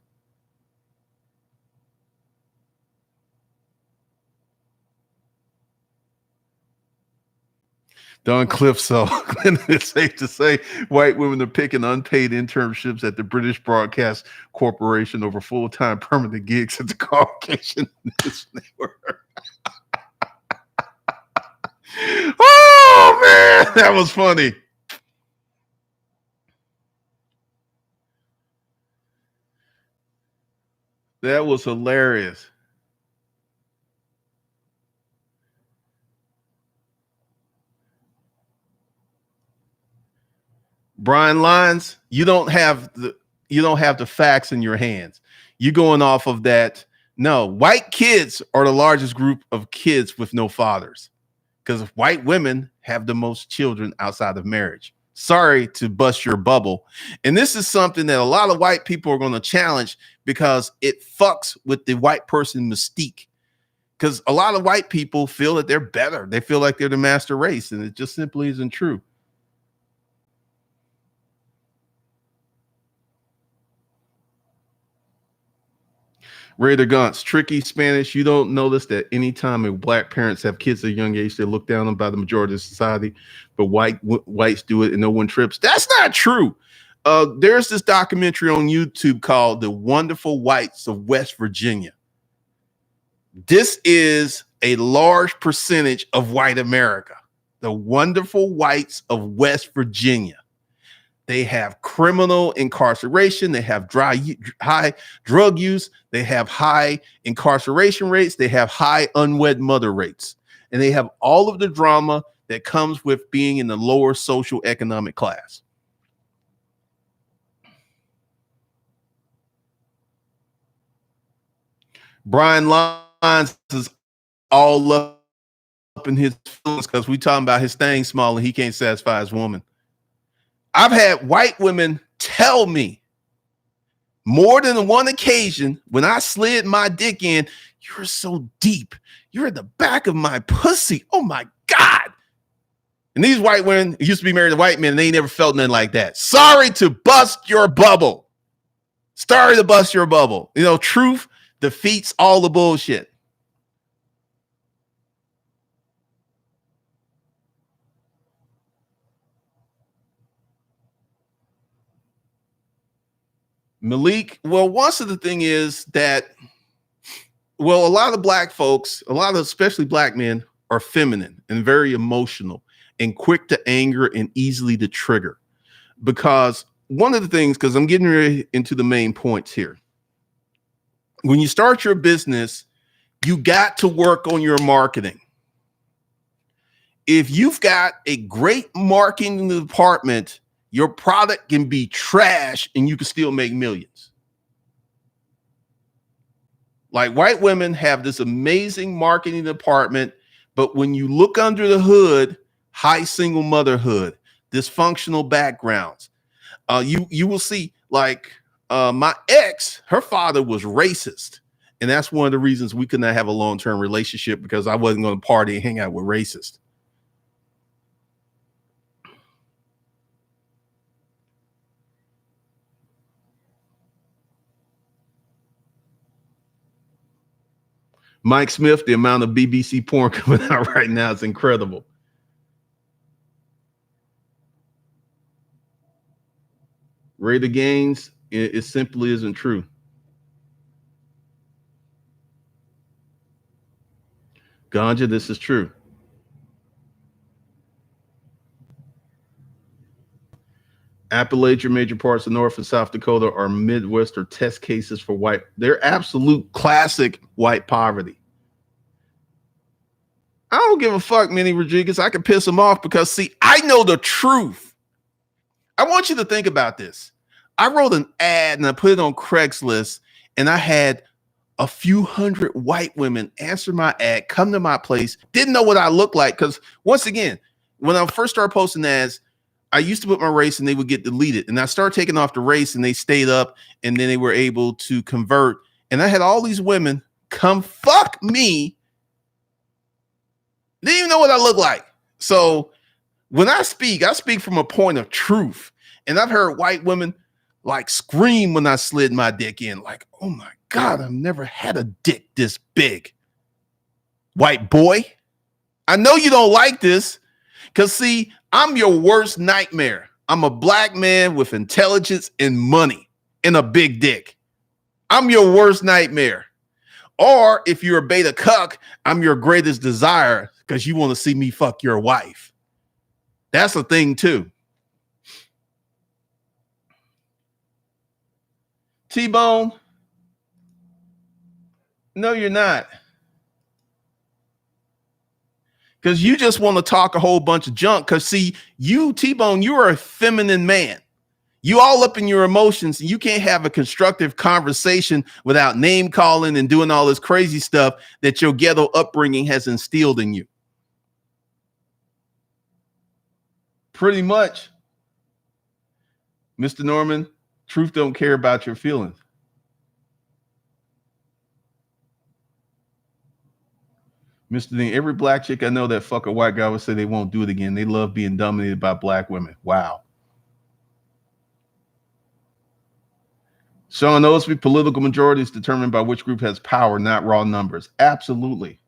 Don Cliff, so it's safe to say white women are picking unpaid internships at the British Broadcast Corporation over full-time permanent gigs at the Caucasian News Network. Oh, man, that was funny. That was hilarious. Brian Lyons, you don't have the facts in your hands. You're going off of that. No, white kids are the largest group of kids with no fathers because white women have the most children outside of marriage. Sorry to bust your bubble. And this is something that a lot of white people are going to challenge because it fucks with the white person mystique. Because a lot of white people feel that they're better. They feel like they're the master race, and it just simply isn't true. Raider Gaunt's tricky Spanish. You don't notice that anytime black parents have kids at a young age, they look down on by the majority of society, but whites do it and no one trips. That's not true. There's this documentary on YouTube called The Wonderful Whites of West Virginia. This is a large percentage of white America. The Wonderful Whites of West Virginia. They have criminal incarceration. They have high drug use. They have high incarceration rates. They have high unwed mother rates. And they have all of the drama that comes with being in the lower social economic class. Brian Lyons is all up in his feelings because we talking about his thing small and he can't satisfy his woman. I've had white women tell me more than one occasion when I slid my dick in, you're so deep. You're at the back of my pussy. Oh my God. And these white women used to be married to white men and they ain't never felt nothing like that. Sorry to bust your bubble. Sorry to bust your bubble. You know, truth defeats all the bullshit. Malik, well, once of the thing is that, well, a lot of black folks, especially black men, are feminine and very emotional and quick to anger and easily to trigger. Because one of the things, because I'm getting into the main points here. When you start your business, You got to work on your marketing. If you've got a great marketing department, your product can be trash and you can still make millions. Like, white women have this amazing marketing department, but when you look under the hood, high single motherhood, dysfunctional backgrounds, you will see, like, my ex, her father was racist. And that's one of the reasons we could not have a long-term relationship, because I wasn't going to party and hang out with racists. Mike Smith, the amount of BBC porn coming out right now is incredible. Rate of gains, it simply isn't true. Ganja, this is true. Appalachia, major parts of North and South Dakota are Midwest or test cases for white. They're absolute classic white poverty. I don't give a fuck, Minnie Rodriguez. I can piss them off because, see, I know the truth. I want you to think about this. I wrote an ad and I put it on Craigslist, and I had a few hundred white women answer my ad, come to my place, didn't know what I looked like. Because once again, when I first started posting ads, I used to put my race and they would get deleted. And I started taking off the race and they stayed up, and then they were able to convert. And I had all these women come fuck me. Didn't even know what I look like. So when I speak from a point of truth. And I've heard white women like scream when I slid my dick in, like, oh my God, I've never had a dick this big. White boy, I know you don't like this, because, see, I'm your worst nightmare. I'm a black man with intelligence and money and a big dick. I'm your worst nightmare. Or if you're a beta cuck, I'm your greatest desire, because you want to see me fuck your wife. That's a thing too. T-Bone, no, you're not. Because you just want to talk a whole bunch of junk. Because, see, you, T-Bone, you are a feminine man. You all up in your emotions, and you can't have a constructive conversation without name calling and doing all this crazy stuff that your ghetto upbringing has instilled in you. Pretty much. Mr. Norman, truth don't care about your feelings. Mr. Dean, every black chick I know that fuck a white guy would say they won't do it again. They love being dominated by black women. Wow. Sean Osby, political majority is determined by which group has power, not raw numbers. Absolutely.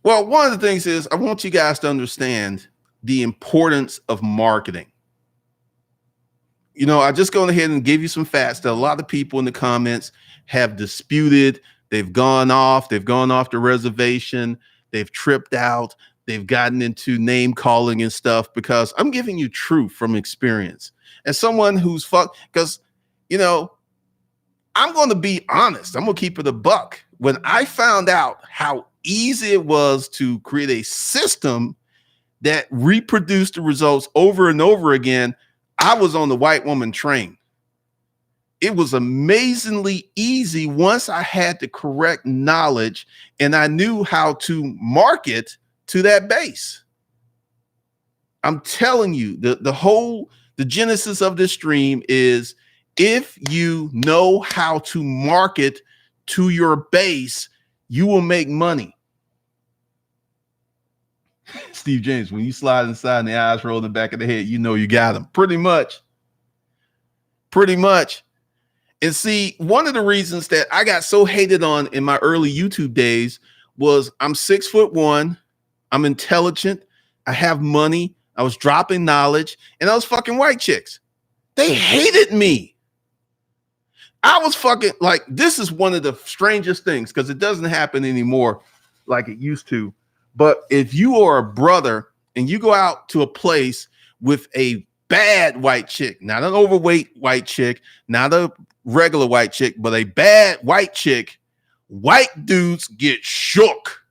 Well, one of the things is I want you guys to understand the importance of marketing. You know, I just gone ahead and give you some facts that a lot of people in the comments have disputed. They've gone off the reservation. They've tripped out. They've gotten into name calling and stuff, because I'm giving you truth from experience. As someone who's because, you know, I'm going to be honest. I'm going to keep it a buck. When I found out how easy it was to create a system that reproduced the results over and over again, I was on the white woman train. It was amazingly easy once I had the correct knowledge and I knew how to market to that base. I'm telling you, the genesis of this stream is, if you know how to market to your base, you will make money. Steve James, when you slide inside and the eyes roll in the back of the head, you know you got them. Pretty much. And see, one of the reasons that I got so hated on in my early YouTube days was I'm 6'1", I'm intelligent, I have money, I was dropping knowledge, and I was fucking white chicks. They hated me. I was fucking like, this is one of the strangest things, because it doesn't happen anymore like it used to. But if you are a brother and you go out to a place with a bad white chick, not an overweight white chick, not a regular white chick, but a bad white chick, white dudes get shook.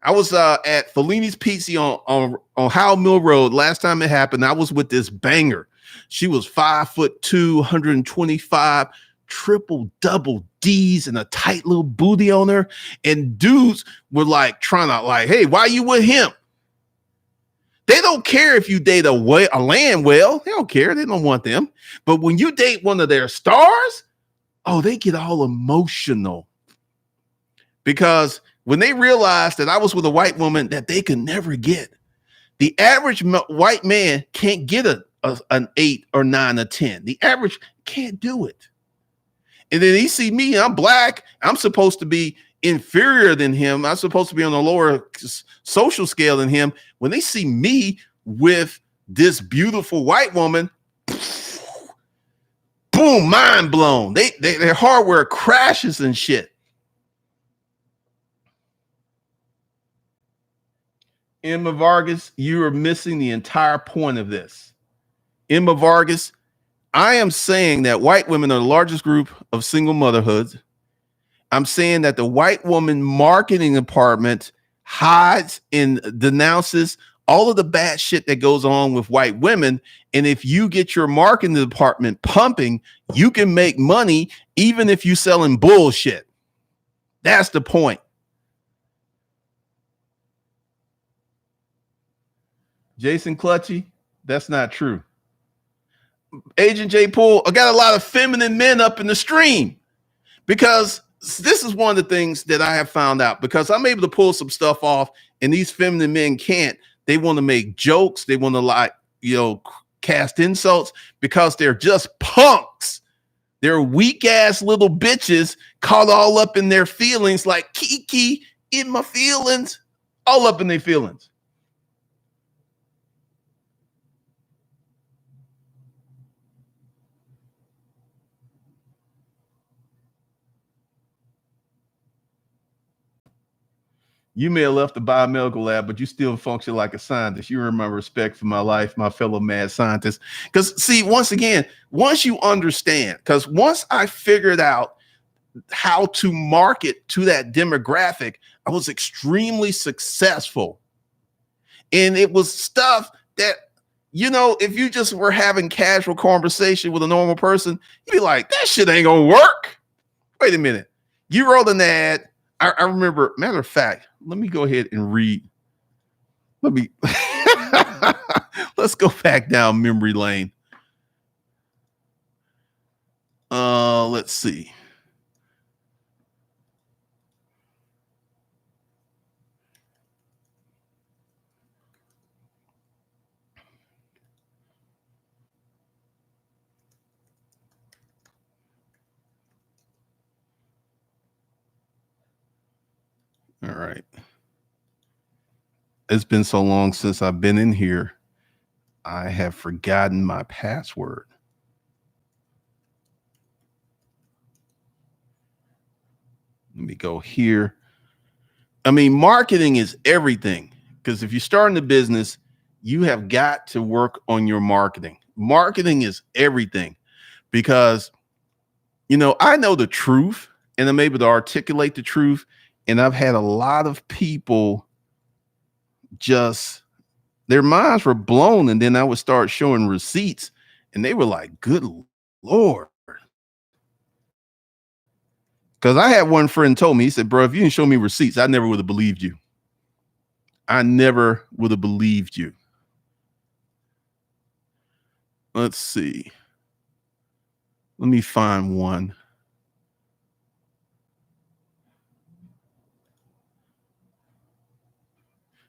I was at Fellini's Pizza on Howell Mill Road last time it happened. I was with this banger. She was 5'2", 125, triple double D's and a tight little booty on her. And dudes were like trying to like, hey, why you with him? They don't care if you date a land whale. They don't care. They don't want them. But when you date one of their stars, oh, they get all emotional. Because when they realized that I was with a white woman that they could never get, the average white man can't get an 8 or 9 or 10. The average can't do it. And then he see me, I'm black. I'm supposed to be inferior than him. I'm supposed to be on a lower social scale than him. When they see me with this beautiful white woman, boom, mind blown. Their hardware crashes and shit. Emma Vargas, you are missing the entire point of this. Emma Vargas, I am saying that white women are the largest group of single motherhoods. I'm saying that the white woman marketing department hides and denounces all of the bad shit that goes on with white women. And if you get your marketing department pumping, you can make money even if you're selling bullshit. That's the point. Jason Clutchy, that's not true. Agent J. Poole, I got a lot of feminine men up in the stream because this is one of the things that I have found out, because I'm able to pull some stuff off and these feminine men can't. They want to make jokes. They want to like, cast insults because they're just punks. They're weak ass little bitches caught all up in their feelings like Kiki in my feelings, all up in their feelings. You may have left the biomedical lab, but you still function like a scientist. You earn my respect for my life, my fellow mad scientists. Because, see, once again, once you understand, because once I figured out how to market to that demographic, I was extremely successful. And it was stuff that, if you just were having casual conversation with a normal person, you'd be like, that shit ain't going to work. Wait a minute. You wrote an ad. I remember, matter of fact, let me go ahead and read. Let's go back down memory lane. Let's see. All right. It's been so long since I've been in here. I have forgotten my password. Let me go here. I mean, marketing is everything, because if you're starting a business, you have got to work on your marketing. Marketing is everything because, I know the truth and I'm able to articulate the truth. And I've had a lot of people just, their minds were blown. And then I would start showing receipts and they were like, good Lord. Because I had one friend told me, he said, bro, if you didn't show me receipts, I never would have believed you. I never would have believed you. Let's see. Let me find one.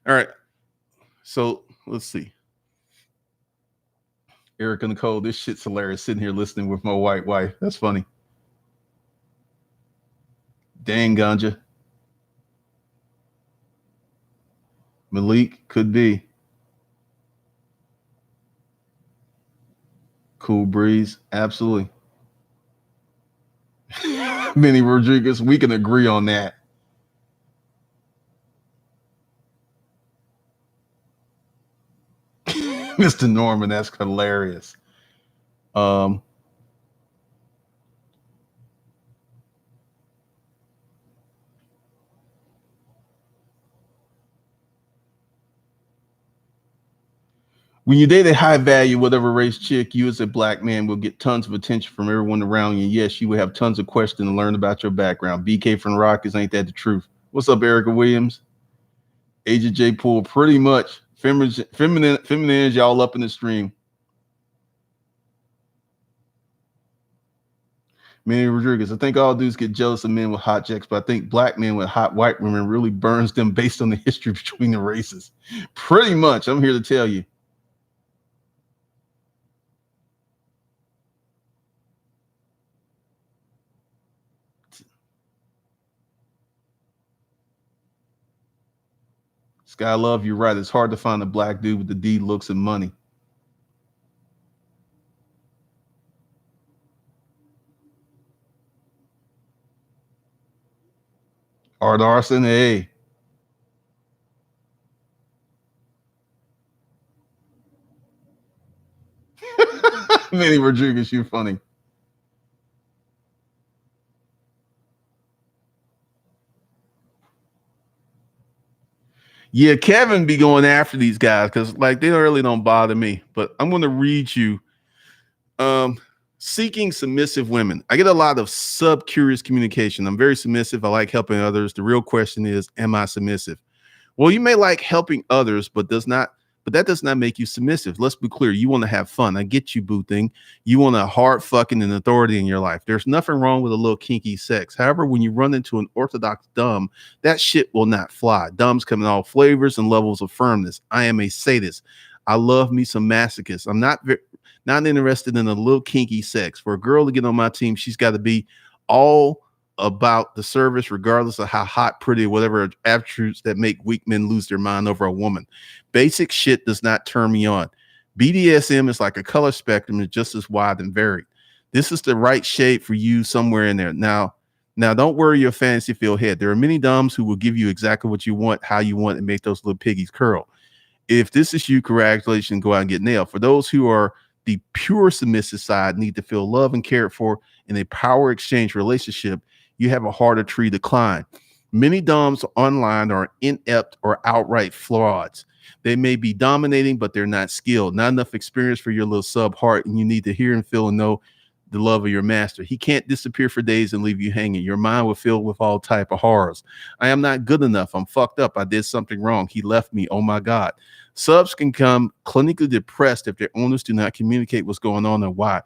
All right. So let's see. Erica Nicole, this shit's hilarious. Sitting here listening with my white wife. That's funny. Dang ganja. Malik could be. Cool breeze. Absolutely. Benny Rodriguez, we can agree on that. Mr. Norman, that's hilarious. Um, when you date a high value, whatever race chick, you as a black man will get tons of attention from everyone around you. Yes, you will have tons of questions and learn about your background. BK from Rockets, ain't that the truth? What's up, Erica Williams? Agent J Pool, pretty much. Feminine, y'all up in the stream. Manny Rodriguez, I think all dudes get jealous of men with hot chicks, but I think black men with hot white women really burns them based on the history between the races. Pretty much. I'm here to tell you. Sky Love, you're right. It's hard to find a black dude with the D looks and money. Art Arson, hey. Manny Rodriguez, you funny. Yeah, Kevin be going after these guys because like they really don't bother me. But I'm going to read you. Um, Seeking submissive women. I get a lot of sub-curious communication. I'm very submissive. I like helping others. The real question is, am I submissive? Well, you may like helping others, but that does not make you submissive. Let's be clear. You want to have fun. I get you, boo thing. You want a hard fucking and authority in your life. There's nothing wrong with a little kinky sex. However, when you run into an orthodox dumb, that shit will not fly. Dumbs come in all flavors and levels of firmness. I am a sadist. I love me some masochists. I'm not interested in a little kinky sex. For a girl to get on my team, she's got to be all about the service, regardless of how hot, pretty, whatever attributes that make weak men lose their mind over a woman. Basic shit does not turn me on. BDSM is like a color spectrum, it's just as wide and varied. This is the right shade for you somewhere in there. Now, don't worry your fantasy filled head. There are many doms who will give you exactly what you want, how you want, and make those little piggies curl. If this is you, congratulations, go out and get nailed. For those who are the pure submissive side, need to feel loved and cared for in a power exchange relationship, you have a harder tree to climb. Many doms online are inept or outright frauds. They may be dominating, but they're not skilled. Not enough experience for your little sub heart, and you need to hear and feel and know the love of your master. He can't disappear for days and leave you hanging. Your mind will fill with all type of horrors. I am not good enough. I'm fucked up. I did something wrong. He left me. Oh my God. Subs can come clinically depressed if their owners do not communicate what's going on and why.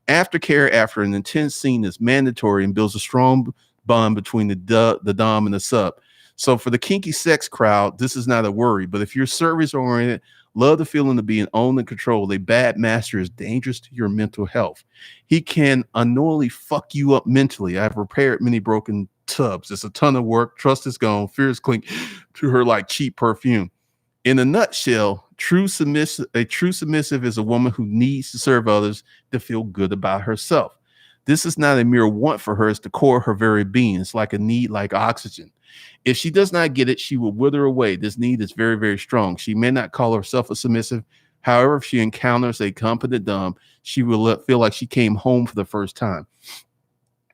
Aftercare after an intense scene is mandatory and builds a strong bond between the dom and the sub. So for the kinky sex crowd, this is not a worry. But if you're service oriented, love the feeling of being owned and controlled, a bad master is dangerous to your mental health. He can unknowingly fuck you up mentally. I've repaired many broken tubs. It's a ton of work. Trust is gone. Fear is clink to her like cheap perfume. In a nutshell, a true submissive is a woman who needs to serve others to feel good about herself. This is not a mere want for her, it's the core of her very being. It's like a need like oxygen. If she does not get it, she will wither away. This need is very, very strong. She may not call herself a submissive. However, if she encounters a competent dom, she will feel like she came home for the first time.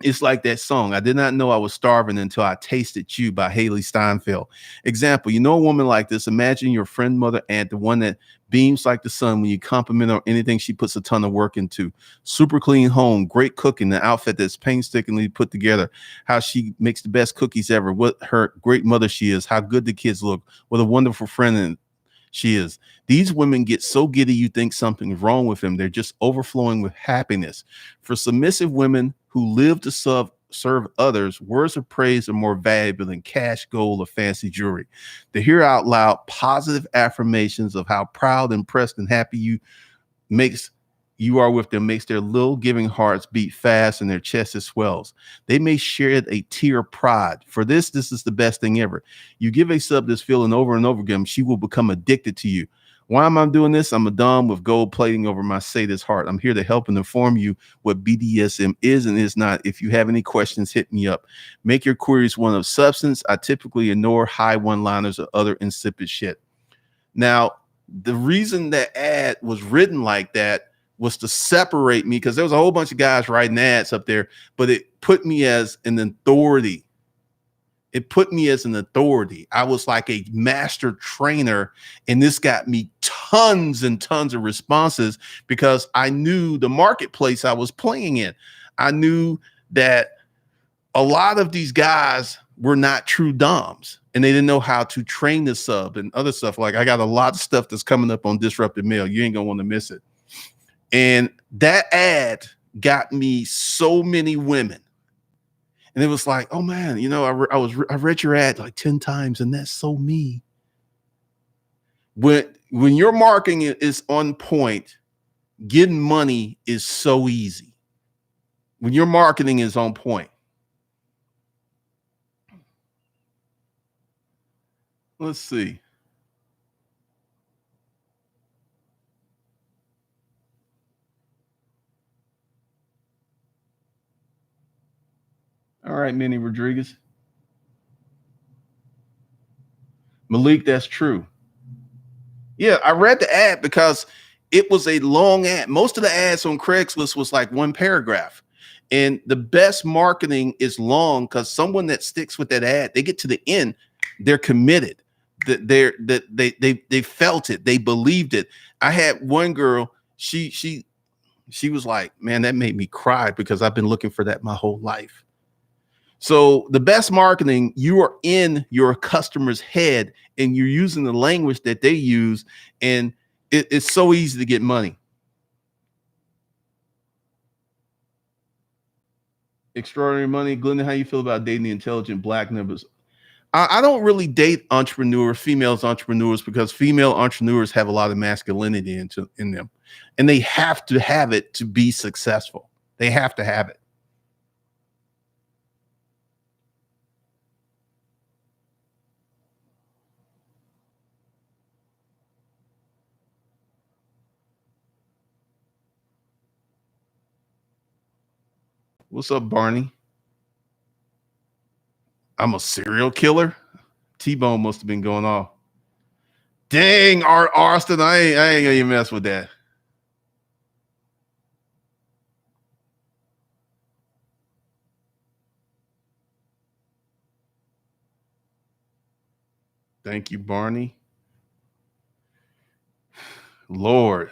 It's like that song, I did not know I was starving until I tasted you by Haley Steinfeld. Example, you know a woman like this, imagine your friend, mother, aunt, the one that beams like the sun when you compliment her on anything she puts a ton of work into. Super clean home, great cooking, the outfit that's painstakingly put together, how she makes the best cookies ever, what her great mother she is, how good the kids look, what a wonderful friend she is. These women get so giddy you think something's wrong with them. They're just overflowing with happiness. For submissive women who live to serve others, words of praise are more valuable than cash, gold, or fancy jewelry. To hear out loud positive affirmations of how proud, impressed, and happy you are with them makes their little giving hearts beat fast and their chest swells. They may shed a tear of pride. For this is the best thing ever. You give a sub this feeling over and over again, she will become addicted to you. Why am I doing this? I'm a dom with gold plating over my sadist heart. I'm here to help and inform you what BDSM is and is not. If you have any questions, hit me up. Make your queries one of substance. I typically ignore high one-liners or other insipid shit. Now, The reason that ad was written like that was to separate me, because there was a whole bunch of guys writing ads up there, but it put me as an authority. It put me as an authority. I was like a master trainer, and this got me tons and tons of responses because I knew the marketplace I was playing in. I knew that a lot of these guys were not true DOMs, and they didn't know how to train the sub and other stuff. Like, I got a lot of stuff that's coming up on Disruptive Mail. You ain't gonna want to miss it. And that ad got me so many women. And it was like, oh man, I read your ad like 10 times, and that's so me. When your marketing is on point, getting money is so easy. When your marketing is on point. Let's see. All right, Manny Rodriguez. Malik, that's true. Yeah, I read the ad because it was a long ad. Most of the ads on Craigslist was like one paragraph. And the best marketing is long, because someone that sticks with that ad, they get to the end, they're committed. They felt it, they believed it. I had one girl, she was like, man, that made me cry because I've been looking for that my whole life. So the best marketing, you are in your customer's head and you're using the language that they use, and it's so easy to get money. Extraordinary money. Glenda, how you feel about dating the intelligent black numbers? I don't really date entrepreneurs, females entrepreneurs, because female entrepreneurs have a lot of masculinity in them, and they have to have it to be successful. They have to have it. What's up, Barney? I'm a serial killer. T-Bone must have been going off. Dang, Art Austin, I ain't gonna even mess with that. Thank you, Barney. Lord.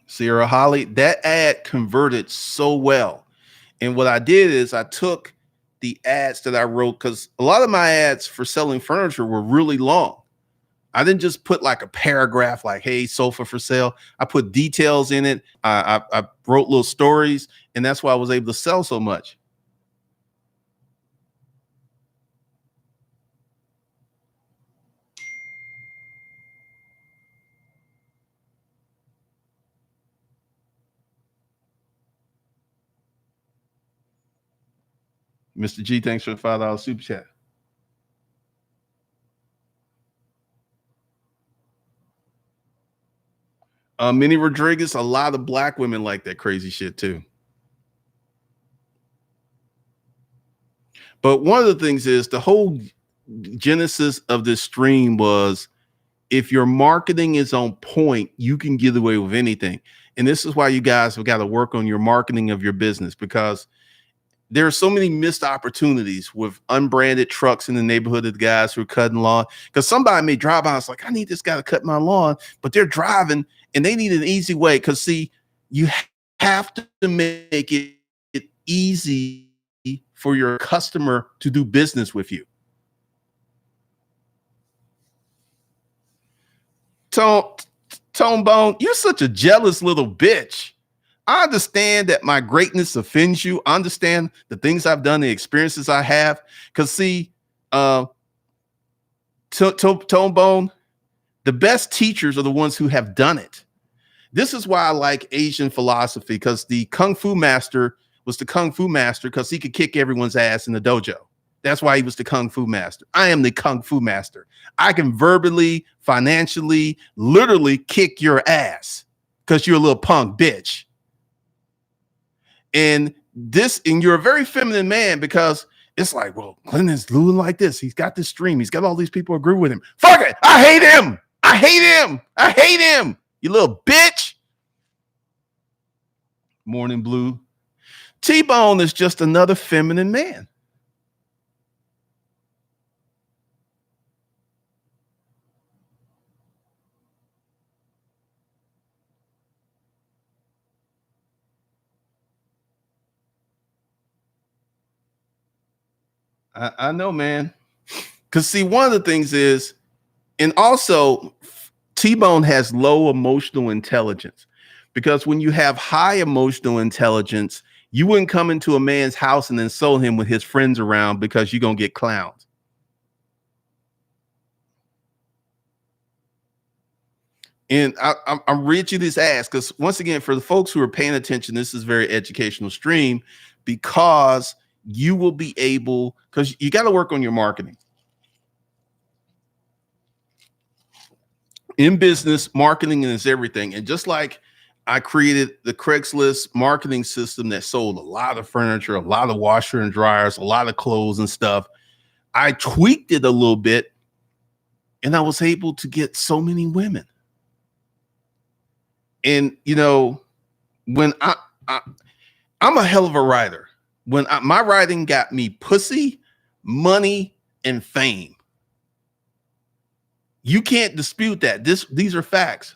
Sierra Holly, that ad converted so well. And what I did is I took the ads that I wrote, because a lot of my ads for selling furniture were really long. I didn't just put like a paragraph like, hey, sofa for sale. I put details in it. I wrote little stories, and that's why I was able to sell so much. Mr. G, thanks for the $5 super chat. Minnie Rodriguez, a lot of black women like that crazy shit too. But one of the things is, the whole genesis of this stream was, if your marketing is on point, you can get away with anything. And this is why you guys have got to work on your marketing of your business, because there are so many missed opportunities with unbranded trucks in the neighborhood of the guys who are cutting lawn. Because somebody may drive by, it's like, I need this guy to cut my lawn, but they're driving and they need an easy way. Because see, you have to make it easy for your customer to do business with you. Tone Bone, you're such a jealous little bitch. I understand that my greatness offends you. I understand the things I've done, the experiences I have. Because see, Tone Bone, the best teachers are the ones who have done it. This is why I like Asian philosophy, because the Kung Fu master was the Kung Fu master because he could kick everyone's ass in the dojo. That's why he was the Kung Fu master. I am the Kung Fu master. I can verbally, financially, literally kick your ass because you're a little punk bitch. And you're a very feminine man, because It's like, well, Clinton's doing like this. He's got this stream. He's got all these people agree with him. Fuck it. I hate him. I hate him. I hate him. You little bitch. Morning Blue. T-Bone is just another feminine man. I know, man. Because see, one of the things is, and also T-Bone has low emotional intelligence, because when you have high emotional intelligence, you wouldn't come into a man's house and insult him with his friends around, because you're going to get clowns. And I'm reaching this ass because, once again, for the folks who are paying attention, this is a very educational stream, because you will be able, because you got to work on your marketing. In business, marketing is everything. And just like I created the Craigslist marketing system that sold a lot of furniture, a lot of washer and dryers, a lot of clothes and stuff, I tweaked it a little bit, and I was able to get so many women. And, you know, when I'm a hell of a writer. When my writing got me pussy, money, and fame. You can't dispute that. These are facts.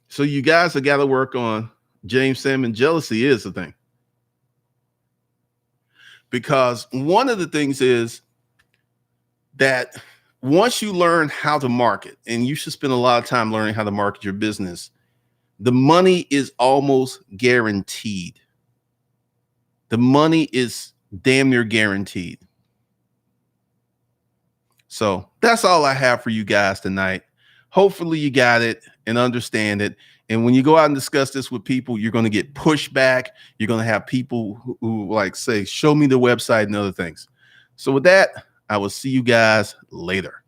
So you guys have got to work on James Salmon. Jealousy is the thing. Because one of the things is that once you learn how to market, and you should spend a lot of time learning how to market your business, the money is almost guaranteed. The money is damn near guaranteed. So that's all I have for you guys tonight. Hopefully you got it and understand it. And when you go out and discuss this with people, you're going to get pushback. You're going to have people who like say, show me the website and other things. So with that, I will see you guys later.